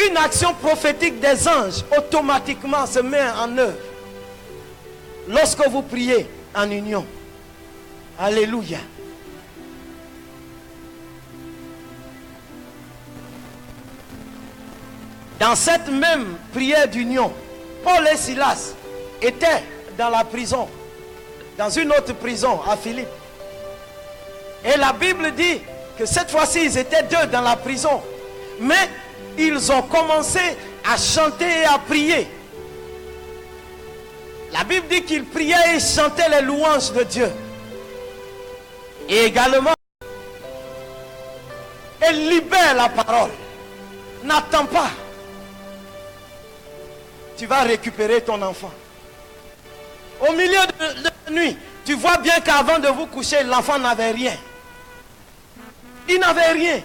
Une action prophétique des anges automatiquement se met en œuvre lorsque vous priez en union. Alléluia. Dans cette même prière d'union, Paul et Silas étaient dans la prison, dans une autre prison à Philippe. Et la Bible dit que cette fois-ci, ils étaient deux dans la prison. Mais ils ont commencé à chanter et à prier. La Bible dit qu'ils priaient et chantaient les louanges de Dieu. Et également, ils libèrent la parole. N'attends pas. Tu vas récupérer ton enfant. Au milieu de la nuit, tu vois bien qu'avant de vous coucher, l'enfant n'avait rien. Il n'avait rien.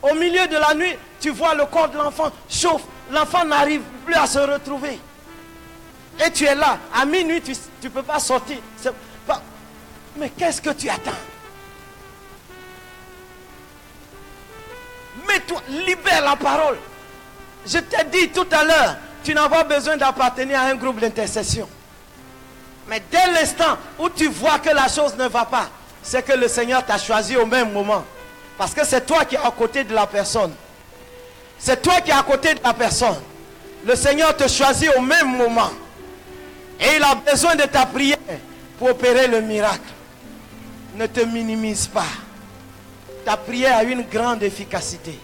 Au milieu de la nuit, tu vois le corps de l'enfant chauffe. L'enfant n'arrive plus à se retrouver. Et tu es là. À minuit, tu ne peux pas sortir. Pas... Mais qu'est-ce que tu attends? Mets-toi, libère la parole. Je t'ai dit tout à l'heure, tu n'as pas besoin d'appartenir à un groupe d'intercession. Mais dès l'instant où tu vois que la chose ne va pas, c'est que le Seigneur t'a choisi au même moment. Parce que c'est toi qui es à côté de la personne. C'est toi qui es à côté de la personne. Le Seigneur te choisit au même moment. Et il a besoin de ta prière pour opérer le miracle. Ne te minimise pas. Ta prière a une grande efficacité.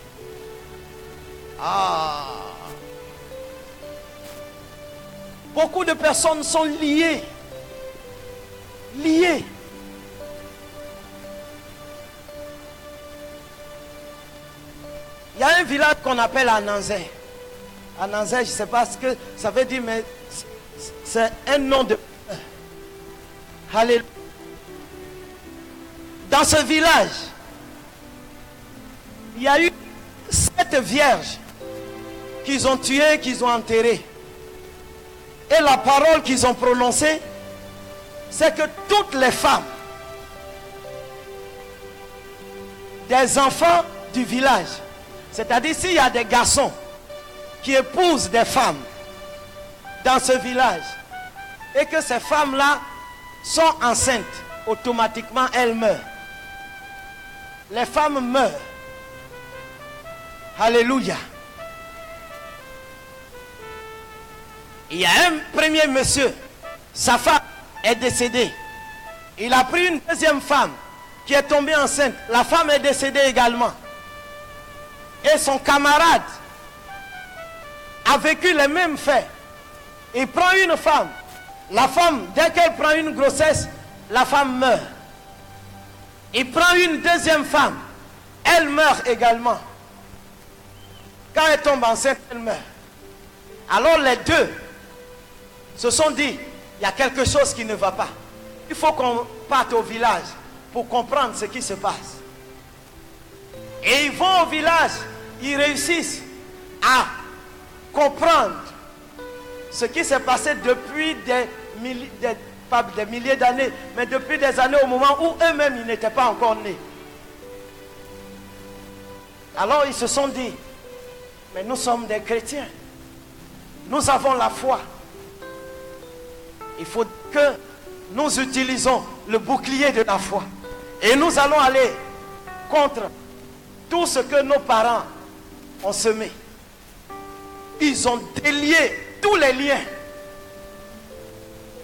Beaucoup de personnes sont liées. Liées. Il y a un village qu'on appelle Ananzé. Ananzé, je ne sais pas ce que ça veut dire, mais c'est un nom de... Alléluia. Dans ce village, il y a eu 7 vierges qu'ils ont tuées, qu'ils ont enterrées. Et la parole qu'ils ont prononcée, c'est que toutes les femmes, des enfants du village, c'est-à-dire s'il y a des garçons qui épousent des femmes dans ce village et que ces femmes-là sont enceintes, automatiquement elles meurent. Les femmes meurent. Alléluia. Il y a un premier monsieur, sa femme est décédée. Il a pris une deuxième femme qui est tombée enceinte. La femme est décédée également. Et son camarade a vécu les mêmes faits. Il prend une femme. La femme, dès qu'elle prend une grossesse, la femme meurt. Il prend une deuxième femme. Elle meurt également. Quand elle tombe enceinte, elle meurt. Alors les deux se sont dit, il y a quelque chose qui ne va pas. Il faut qu'on parte au village pour comprendre ce qui se passe. Et ils vont au village, ils réussissent à comprendre ce qui s'est passé depuis pas des milliers d'années, mais depuis des années au moment où eux-mêmes ils n'étaient pas encore nés. Alors ils se sont dit, mais nous sommes des chrétiens. Nous avons la foi. Il faut que nous utilisons le bouclier de la foi. Et nous allons aller contre tout ce que nos parents ont semé. Ils ont délié tous les liens.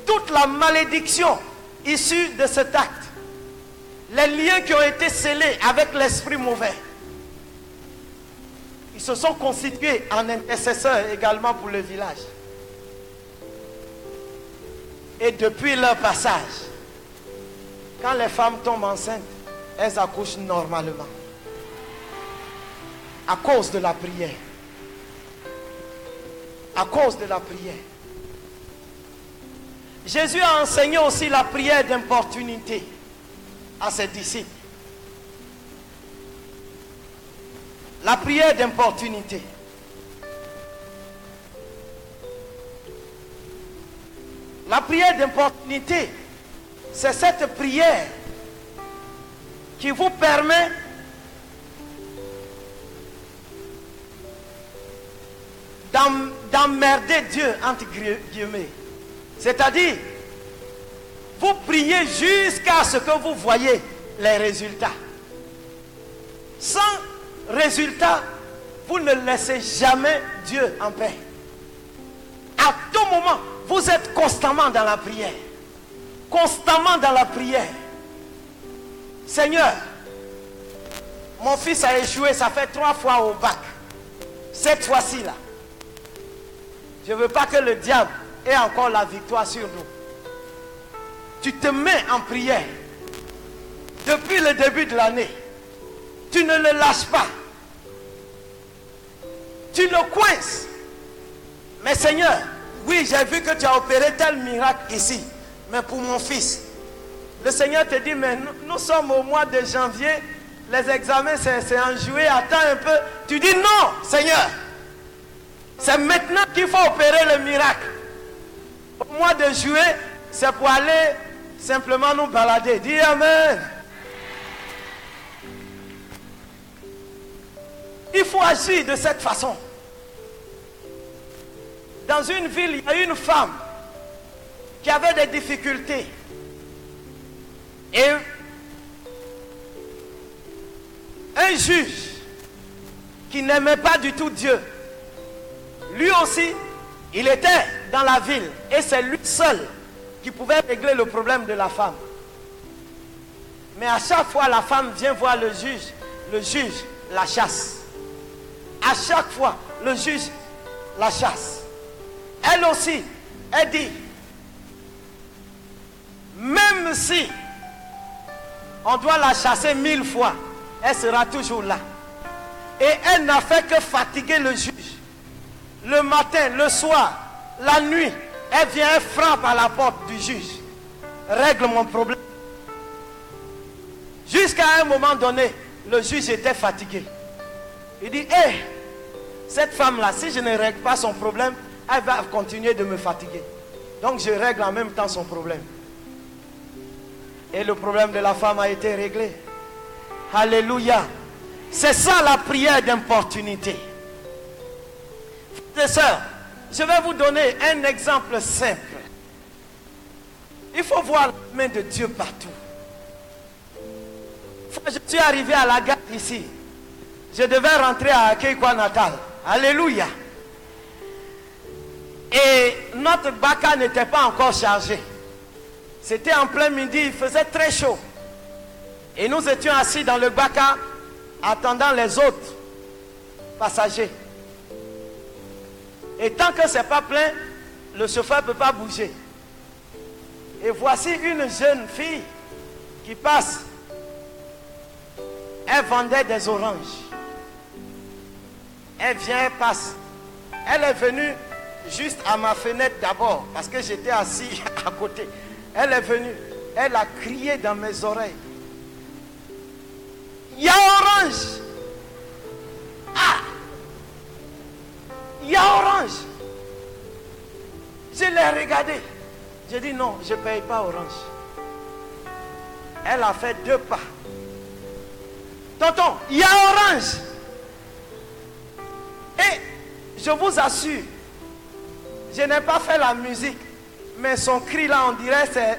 Toute la malédiction issue de cet acte. Les liens qui ont été scellés avec l'esprit mauvais. Ils se sont constitués en intercesseurs également pour le village. Et depuis leur passage, quand les femmes tombent enceintes, elles accouchent normalement. À cause de la prière. À cause de la prière. Jésus a enseigné aussi la prière d'importunité à ses disciples. La prière d'importunité. La prière d'importunité, c'est cette prière qui vous permet d'emmerder Dieu, entre guillemets. C'est-à-dire, vous priez jusqu'à ce que vous voyez les résultats. Sans résultat, vous ne laissez jamais Dieu en paix. À tout moment, vous êtes constamment dans la prière. Constamment dans la prière. Seigneur, mon fils a échoué, ça fait 3 fois au bac. Cette fois-ci là, je ne veux pas que le diable ait encore la victoire sur nous. Tu te mets en prière. Depuis le début de l'année, tu ne le lâches pas. Tu le coinces. Mais Seigneur, oui, j'ai vu que tu as opéré tel miracle ici. Mais pour mon fils, le Seigneur te dit, mais nous sommes au mois de janvier. Les examens, c'est en juillet. Attends un peu. Tu dis non, Seigneur. C'est maintenant qu'il faut opérer le miracle. Au mois de juillet, c'est pour aller simplement nous balader. Dis Amen. Il faut agir de cette façon. Dans une ville, il y a une femme qui avait des difficultés. Et un juge qui n'aimait pas du tout Dieu, lui aussi, il était dans la ville. Et c'est lui seul qui pouvait régler le problème de la femme. Mais à chaque fois, la femme vient voir le juge la chasse. À chaque fois, le juge la chasse. Elle aussi, elle dit, même si on doit la chasser 1000 fois, elle sera toujours là. Et elle n'a fait que fatiguer le juge. Le matin, le soir, la nuit, elle vient, elle frappe à la porte du juge. Règle mon problème. Jusqu'à un moment donné, le juge était fatigué. Il dit, hé, cette femme-là, si je ne règle pas son problème, elle va continuer de me fatiguer. Donc je règle en même temps son problème. Et le problème de la femme a été réglé. Alléluia. C'est ça la prière d'importunité. Frères et sœurs, je vais vous donner un exemple simple. Il faut voir la main de Dieu partout. Je suis arrivé à la gare ici. Je devais rentrer à Keikwa Natal. Alléluia. Et notre baka n'était pas encore chargé. C'était en plein midi, il faisait très chaud. Et nous étions assis dans le baka, attendant les autres passagers. Et tant que ce n'est pas plein, le chauffeur ne peut pas bouger. Et voici une jeune fille qui passe Elle vendait des oranges. Elle vient, elle passe. Elle est venue juste à ma fenêtre d'abord, parce que j'étais assis à côté. Elle est venue, elle a crié dans mes oreilles. Il y a orange. Ah! Il y a orange. Je l'ai regardé. J'ai dit non, je ne paye pas orange. Elle a fait 2 pas. Tonton, il y a orange. Et je vous assure, je n'ai pas fait la musique, mais son cri là, on dirait c'est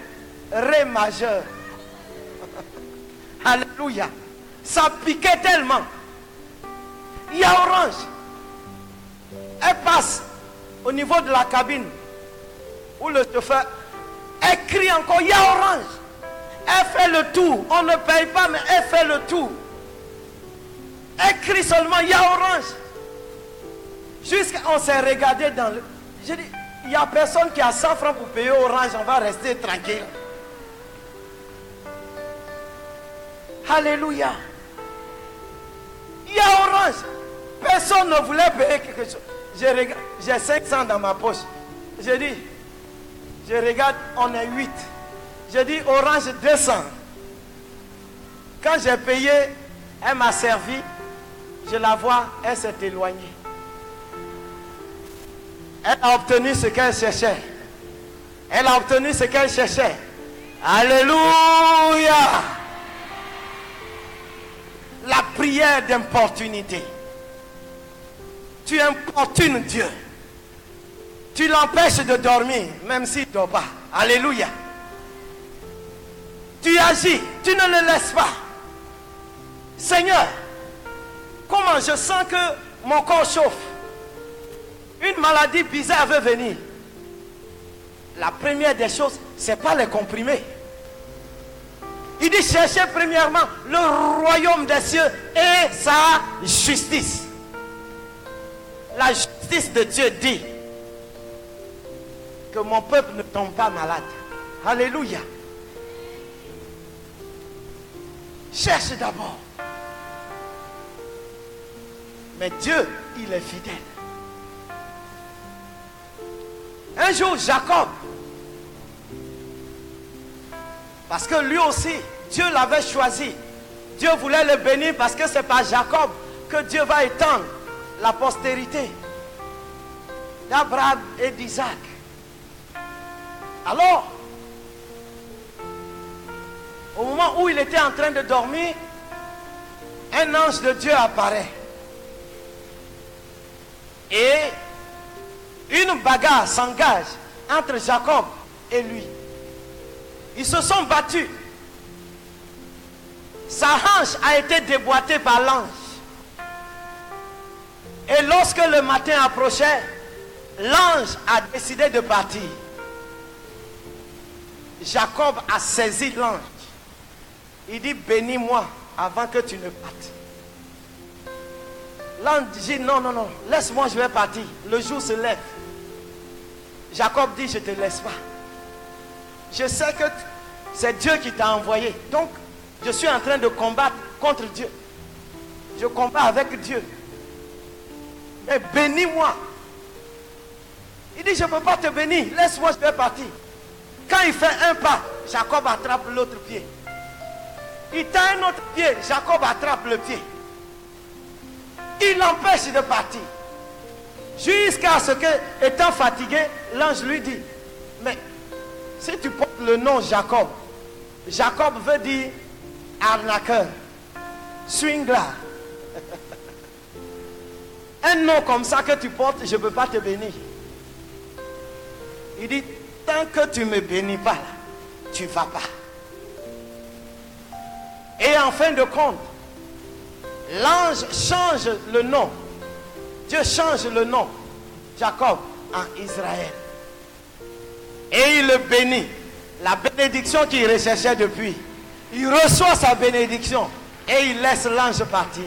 Ré majeur. Alléluia. Ça piquait tellement. Il y a orange. Elle passe au niveau de la cabine où le chauffeur, elle crie encore, il y a orange. Elle fait le tour. On ne paye pas, mais elle fait le tour. Elle crie seulement, il y a orange. Jusqu'à on s'est regardé dans le... J'ai dit, il n'y a personne qui a 100 francs pour payer orange, on va rester tranquille. Alléluia. Il y a orange. Personne ne voulait payer quelque chose. J'ai 500 dans ma poche. J'ai dit, je regarde, on est 8. J'ai dit, orange 200. Quand j'ai payé, elle m'a servi. Je la vois, elle s'est éloignée. Elle a obtenu ce qu'elle cherchait. Elle a obtenu ce qu'elle cherchait. Alléluia. La prière d'importunité. Tu importunes Dieu. Tu l'empêches de dormir, même s'il ne dort pas. Alléluia. Tu agis, tu ne le laisses pas. Seigneur, comment je sens que mon corps chauffe. Une maladie bizarre veut venir. La première des choses, ce n'est pas les comprimés. Il dit cherchez premièrement le royaume des cieux et sa justice. La justice de Dieu dit que mon peuple ne tombe pas malade. Alléluia. Cherche d'abord. Mais Dieu, il est fidèle. Un jour, Jacob, parce que lui aussi, Dieu l'avait choisi. Dieu voulait le bénir parce que c'est par Jacob que Dieu va étendre la postérité d'Abraham et d'Isaac. Alors, au moment où il était en train de dormir, un ange de Dieu apparaît. Et une bagarre s'engage entre Jacob et lui. Ils se sont battus. Sa hanche a été déboîtée par l'ange. Et lorsque le matin approchait, l'ange a décidé de partir. Jacob a saisi l'ange. Il dit, bénis-moi avant que tu ne partes. L'ange dit, non, non, non, laisse-moi, je vais partir. Le jour se lève. Jacob dit, je ne te laisse pas. Je sais que c'est Dieu qui t'a envoyé. Donc, je suis en train de combattre contre Dieu. Je combats avec Dieu. Mais bénis-moi. Il dit, je ne peux pas te bénir. Laisse-moi, je vais partir. Quand il fait un pas, Jacob attrape l'autre pied. Il tend un autre pied, Jacob attrape le pied. Il l'empêche de partir. Jusqu'à ce que, étant fatigué, l'ange lui dit, mais si tu portes le nom Jacob, Jacob veut dire arnaqueur, swingler. Un nom comme ça que tu portes, je ne peux pas te bénir. Il dit, tant que tu ne me bénis pas, tu ne vas pas. Et en fin de compte, l'ange change le nom. Dieu change le nom, Jacob, en Israël. Et il le bénit. La bénédiction qu'il recherchait depuis. Il reçoit sa bénédiction. Et il laisse l'ange partir.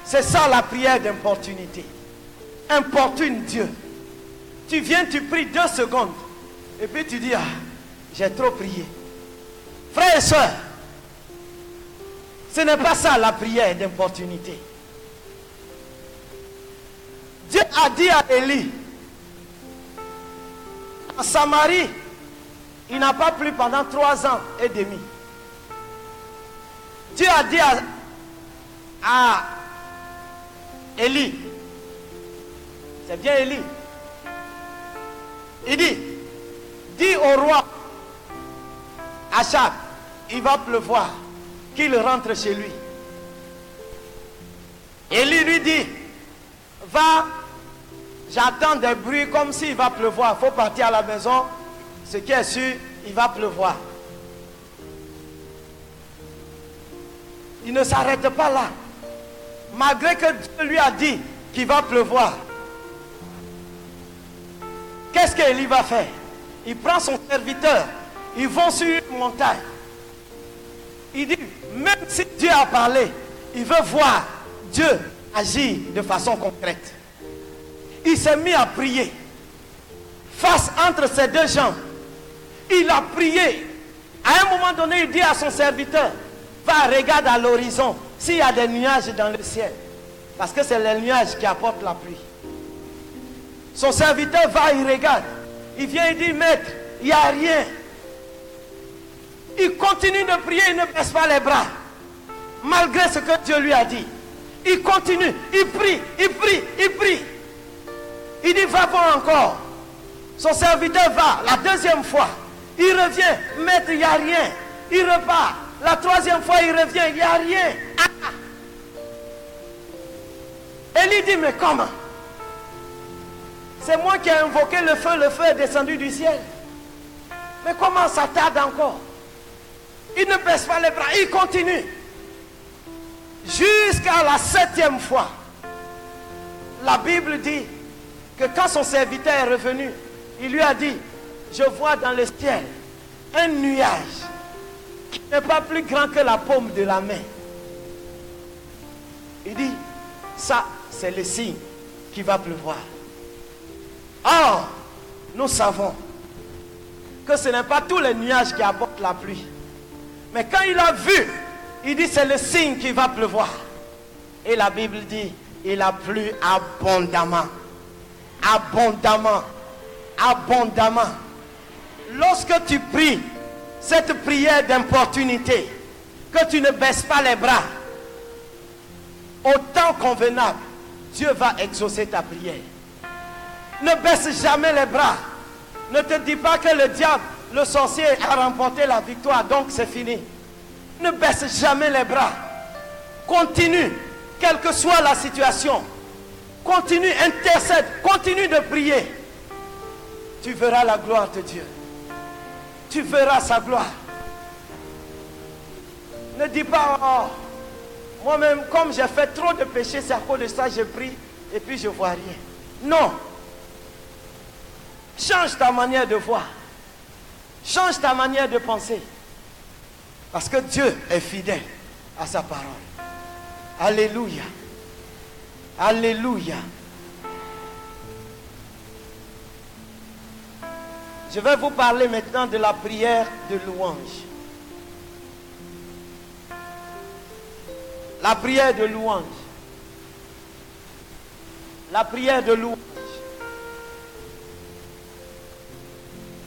C'est ça la prière d'importunité. Importune Dieu. Tu viens, tu pries 2 secondes. Et puis tu dis, ah, j'ai trop prié. Frères et sœurs, Ce n'est pas ça la prière d'importunité. Dieu a dit à Élie, en Samarie, il n'a pas plu pendant 3 ans et demi. Dieu a dit à Élie, c'est bien Élie, il dit, dis au roi Achab, il va pleuvoir, qu'il rentre chez lui. Élie lui dit, va, j'entends des bruits comme s'il va pleuvoir, il faut partir à la maison, ce qui est sûr, il va pleuvoir. Il ne s'arrête pas là, malgré que Dieu lui a dit qu'il va pleuvoir. Qu'est-ce qu'Élie va faire? Il prend son serviteur, ils vont sur une montagne. Il dit, même si Dieu a parlé, il veut voir Dieu agir de façon concrète. Il s'est mis à prier. Face entre ces deux gens, il a prié. À un moment donné, il dit à son serviteur, va, regarde à l'horizon s'il y a des nuages dans le ciel. Parce que c'est les nuages qui apportent la pluie. Son serviteur va, il regarde. Il vient, il dit, maître, il n'y a rien. Il continue de prier, il ne baisse pas les bras. Malgré ce que Dieu lui a dit. Il continue, il prie, il prie, il prie. Il dit, va voir encore. Son serviteur va, la deuxième fois. Il revient, maître, il n'y a rien. Il repart. La troisième fois, il revient, il n'y a rien. Ah. Élie dit, mais comment? C'est moi qui ai invoqué le feu est descendu du ciel. Mais comment ça tarde encore? Il ne baisse pas les bras, il continue. Jusqu'à la 7e fois. La Bible dit que quand son serviteur est revenu, il lui a dit, je vois dans le ciel un nuage qui n'est pas plus grand que la paume de la main. Il dit, ça c'est le signe qu'il va pleuvoir. Or, nous savons que ce n'est pas tous les nuages qui apportent la pluie. Mais quand il a vu, il dit c'est le signe qu'il va pleuvoir. Et la Bible dit, il a plu abondamment. Abondamment. Abondamment. Lorsque tu pries cette prière d'importunité, que tu ne baisses pas les bras, au temps convenable, Dieu va exaucer ta prière. Ne baisse jamais les bras. Ne te dis pas que le diable, le sorcier a remporté la victoire, donc c'est fini. Ne baisse jamais les bras. Continue, quelle que soit la situation. Continue, intercède, continue de prier. Tu verras la gloire de Dieu. Tu verras sa gloire. Ne dis pas, oh, moi-même, comme j'ai fait trop de péchés, c'est à cause de ça que je prie et puis je ne vois rien. Non. Change ta manière de voir. Change ta manière de penser. Parce que Dieu est fidèle à sa parole. Alléluia. Alléluia. Je vais vous parler maintenant de la prière de louange. La prière de louange. La prière de louange.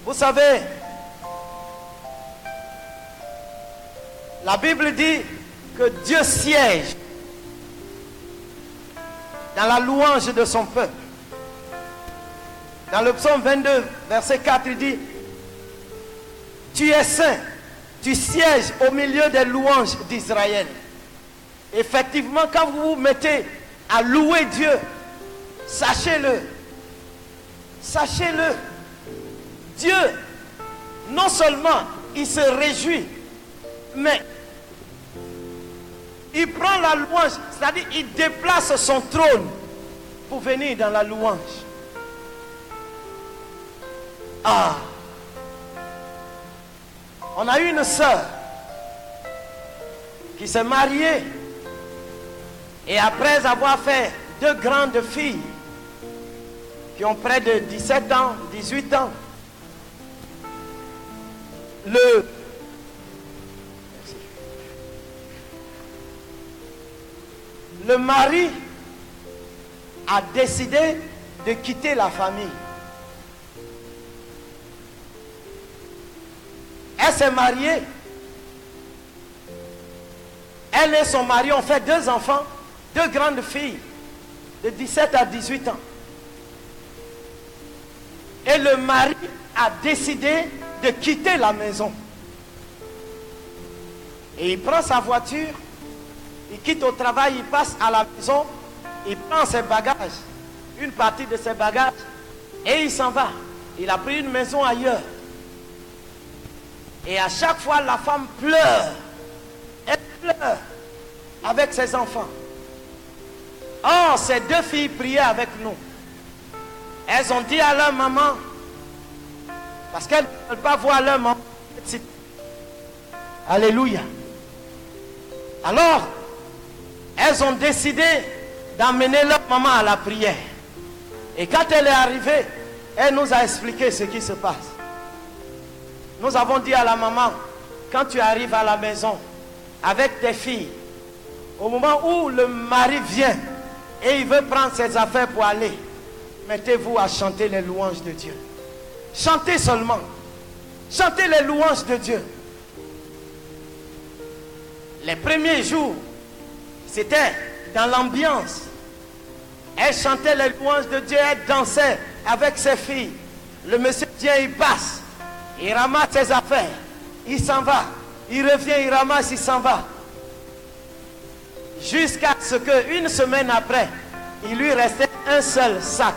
Vous savez, la Bible dit que Dieu siège dans la louange de son peuple. Dans le psaume 22, verset 4, il dit, tu es saint, tu sièges au milieu des louanges d'Israël. Effectivement, quand vous vous mettez à louer Dieu, sachez-le, sachez-le, Dieu, non seulement il se réjouit, mais il prend la louange, c'est-à-dire il déplace son trône pour venir dans la louange. Ah, on a eu une sœur qui s'est mariée et après avoir fait 2 grandes filles qui ont près de 17 ans, 18 ans, le mari a décidé de quitter la famille. Elle s'est mariée. Elle et son mari ont fait 2 enfants, 2 grandes filles de 17 à 18 ans. Et le mari a décidé de quitter la maison. Et il prend sa voiture, il quitte au travail, il passe à la maison, il prend ses bagages, une partie de ses bagages, et il s'en va. Il a pris une maison ailleurs. Et à chaque fois, la femme pleure. Elle pleure avec ses enfants. Or, ces 2 filles priaient avec nous. Elles ont dit à leur maman, parce qu'elles ne veulent pas voir leur maman. Alléluia. Alors, elles ont décidé d'emmener leur maman à la prière. Et quand elle est arrivée, elle nous a expliqué ce qui se passe. Nous avons dit à la maman, quand tu arrives à la maison avec tes filles, au moment où le mari vient et il veut prendre ses affaires pour aller, mettez-vous à chanter les louanges de Dieu. Chantez seulement. Chantez les louanges de Dieu. Les premiers jours, c'était dans l'ambiance. Elle chantait les louanges de Dieu, elle dansait avec ses filles. Le monsieur vient, il passe, il ramasse ses affaires, il s'en va, il revient, il ramasse, il s'en va. Jusqu'à ce qu'une semaine après, il lui restait un seul sac,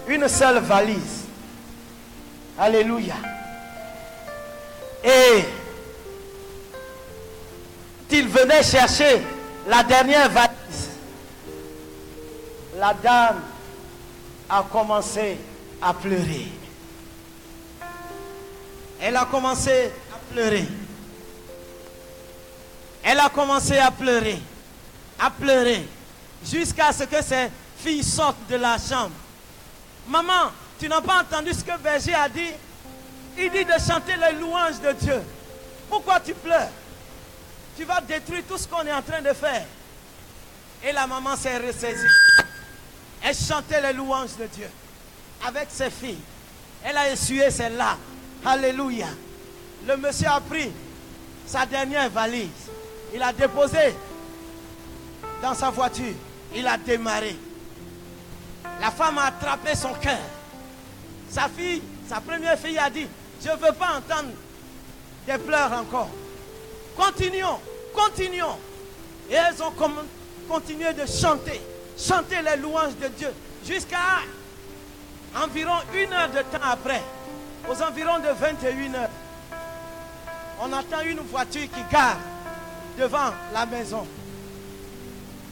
une seule valise. Alléluia. Et il venait chercher la dernière valise. La dame a commencé à pleurer. Elle a commencé à pleurer. Elle a commencé à pleurer, jusqu'à ce que ses filles sortent de la chambre. Maman, tu n'as pas entendu ce que Berger a dit? Il dit de chanter les louanges de Dieu. Pourquoi tu pleures? Tu vas détruire tout ce qu'on est en train de faire. Et la maman s'est ressaisie. Elle chantait les louanges de Dieu avec ses filles. Elle a essuyé ses larmes. Alléluia. Le monsieur a pris sa dernière valise. Il a déposé dans sa voiture. Il a démarré. La femme a attrapé son cœur. Sa fille, sa première fille a dit, je ne veux pas entendre des pleurs encore. Continuons. Et elles ont continué de chanter les louanges de Dieu jusqu'à environ 1 heure de temps après, aux environs de 21 heures. On entend une voiture qui gare devant la maison.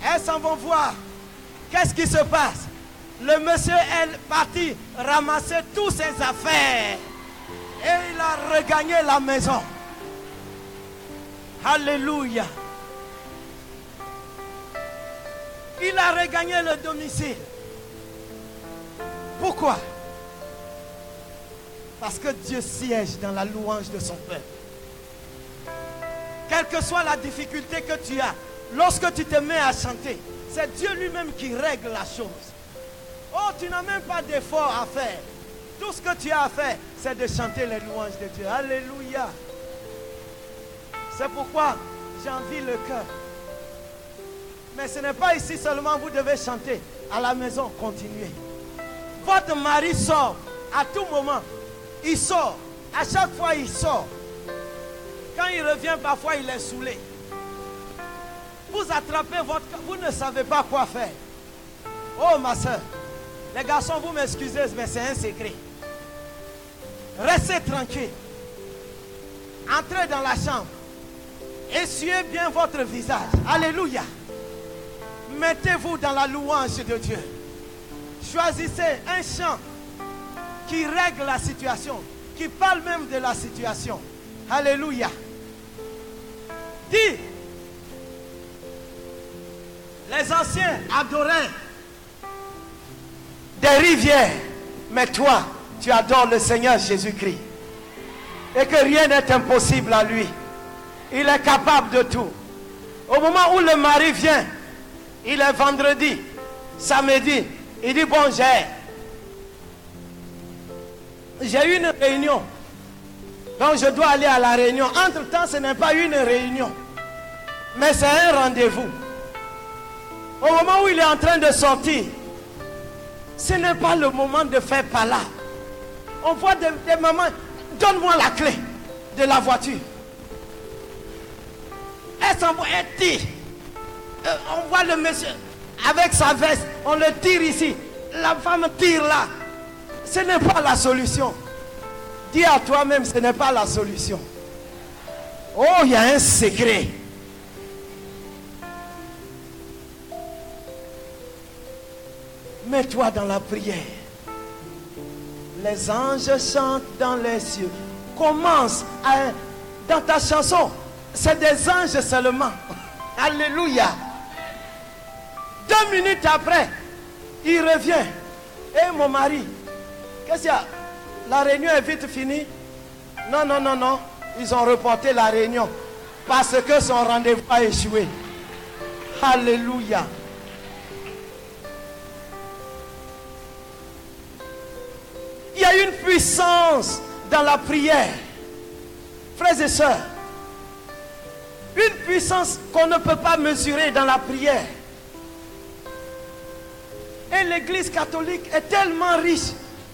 Elles s'en vont voir. Qu'est-ce qui se passe? Le monsieur est parti ramasser toutes ses affaires et il a regagné la maison. Alléluia. Il a regagné le domicile. Pourquoi? Parce que Dieu siège dans la louange de son peuple. Quelle que soit la difficulté que tu as, lorsque tu te mets à chanter, c'est Dieu lui-même qui règle la chose. Oh, tu n'as même pas d'effort à faire. Tout ce que tu as à faire, c'est de chanter les louanges de Dieu. Alléluia. C'est pourquoi j'envie le cœur. Mais ce n'est pas ici seulement, vous devez chanter. À la maison, continuez. Votre mari sort à tout moment. Il sort. À chaque fois, il sort. Quand il revient, parfois, il est saoulé. Vous attrapez votre cœur, vous ne savez pas quoi faire. Oh, ma soeur, les garçons, vous m'excusez, mais c'est un secret. Restez tranquille. Entrez dans la chambre. Essuyez bien votre visage. Alléluia. Mettez-vous dans la louange de Dieu. Choisissez un chant qui règle la situation, qui parle même de la situation. Alléluia. Dis, les anciens adoraient des rivières, mais toi, tu adores le Seigneur Jésus-Christ. Et que rien n'est impossible à lui. Il est capable de tout. Au moment où le mari vient, Il est vendredi, samedi. Il dit, bon, j'ai eu une réunion. Donc je dois aller à la réunion. Entre-temps, ce n'est pas une réunion, mais c'est un rendez-vous. Au moment où il est en train de sortir, ce n'est pas le moment de faire palabre. On voit des mamans, donne-moi la clé de la voiture. Elle s'envoie, elle tire. On voit le monsieur avec sa veste, on le tire ici. La femme tire là. Ce n'est pas la solution. Dis à toi-même, ce n'est pas la solution. Oh, il y a un secret. Mets-toi dans la prière. Les anges chantent dans les cieux. Commence dans ta chanson. C'est des anges seulement. Alléluia. 2 minutes après, il revient. Et mon mari, qu'est-ce qu'il y a? La réunion est vite finie. Non. Ils ont reporté la réunion parce que son rendez-vous a échoué. Alléluia. Il y a une puissance dans la prière. Frères et sœurs, une puissance qu'on ne peut pas mesurer dans la prière. Et l'église catholique est tellement riche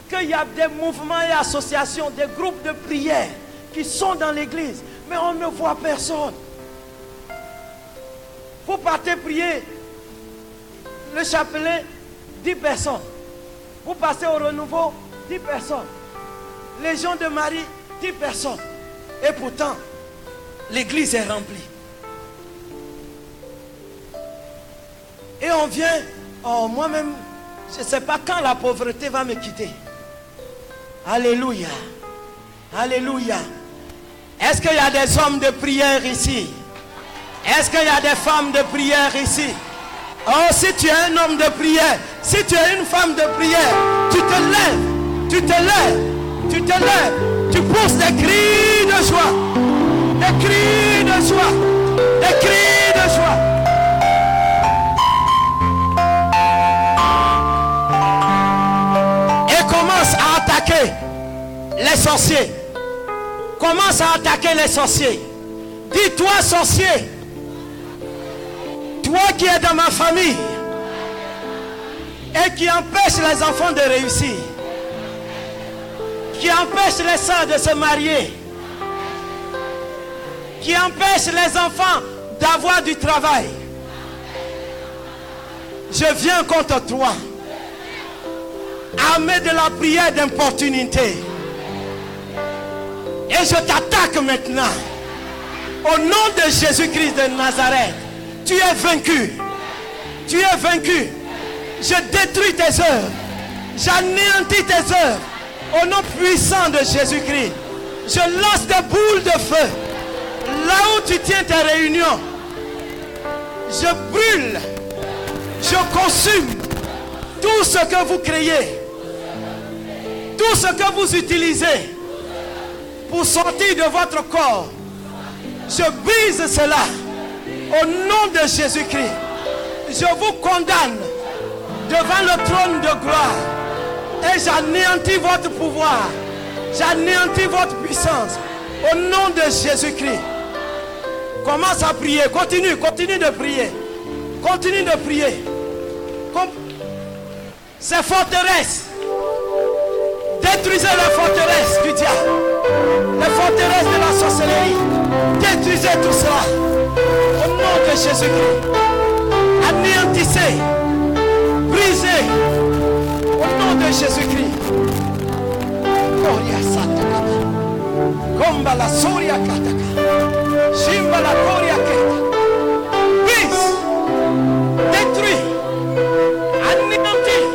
qu'il y a des mouvements et associations, des groupes de prière qui sont dans l'église, mais on ne voit personne. Vous partez prier le chapelet, 10 personnes. Vous passez au renouveau, 10 personnes. Légion de Marie, 10 personnes. Et pourtant, l'église est remplie. Et on vient, oh, moi-même, je ne sais pas quand la pauvreté va me quitter. Alléluia. Alléluia. Est-ce qu'il y a des hommes de prière ici? Est-ce qu'il y a des femmes de prière ici? Oh, si tu es un homme de prière, si tu es une femme de prière, tu te lèves, tu te lèves, tu te lèves, tu pousses des cris de joie, des cris de joie, des cris de joie. Et commence à attaquer les sorciers. Commence à attaquer les sorciers. Dis-toi sorcier, toi qui es dans ma famille et qui empêche les enfants de réussir, qui empêche les sœurs de se marier, qui empêche les enfants d'avoir du travail, je viens contre toi, armé de la prière d'importunité, et je t'attaque maintenant au nom de Jésus-Christ de Nazareth. Tu es vaincu. Tu es vaincu. Je détruis tes œuvres. J'anéantis tes œuvres. Au nom puissant de Jésus-Christ. Je lance des boules de feu. Là où tu tiens tes réunions. Je brûle. Je consume tout ce que vous créez. Tout ce que vous utilisez pour sortir de votre corps. Je brise cela. Au nom de Jésus-Christ, je vous condamne devant le trône de gloire et j'anéantis votre pouvoir, j'anéantis votre puissance au nom de Jésus-Christ. Commence à prier, continue de prier, continue de prier. Ces forteresses, détruisez les forteresses du diable, les forteresses de la sorcellerie, détruisez tout cela. Au nom de Jésus-Christ, anéantissez, brisez, au nom de Jésus-Christ. Koria Satakata, Komba la Soria Kataka, Shimba la Koria Keta, brise, détruis, anéantis.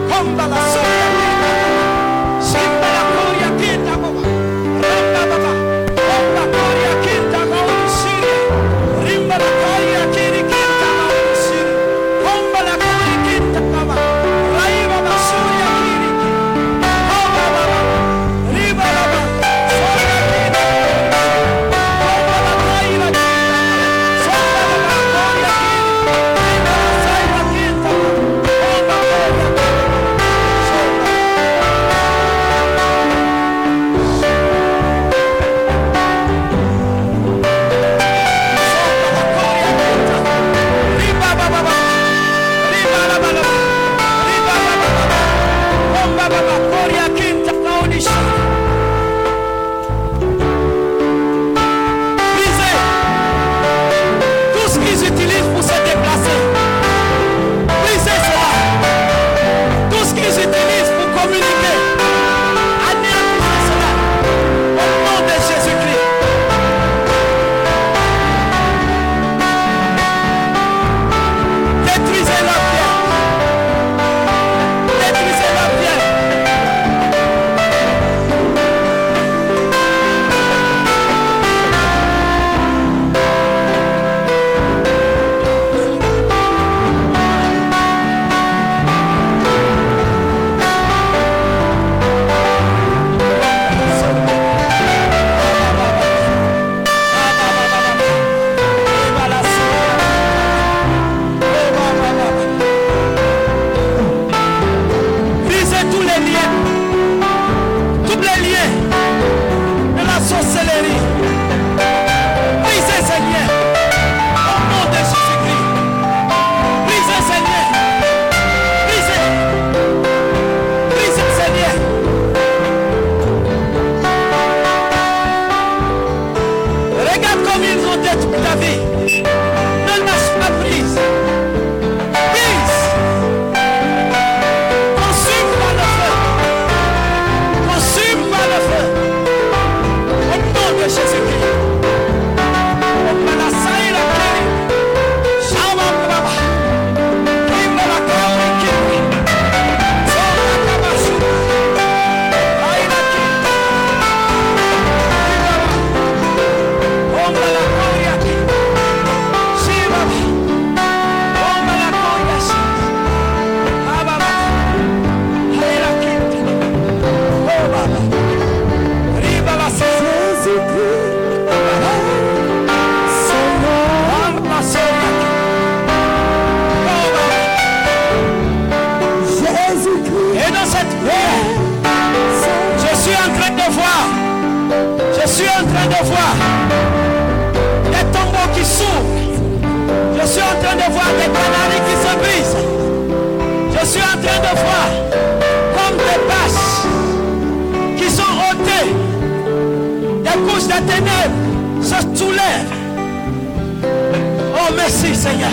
Komba la Soria. Je suis en train de voir des canaries qui se brisent. Je suis en train de voir comme des bâches qui sont ôtées. Des couches de ténèbres se soulèvent. Oh merci Seigneur.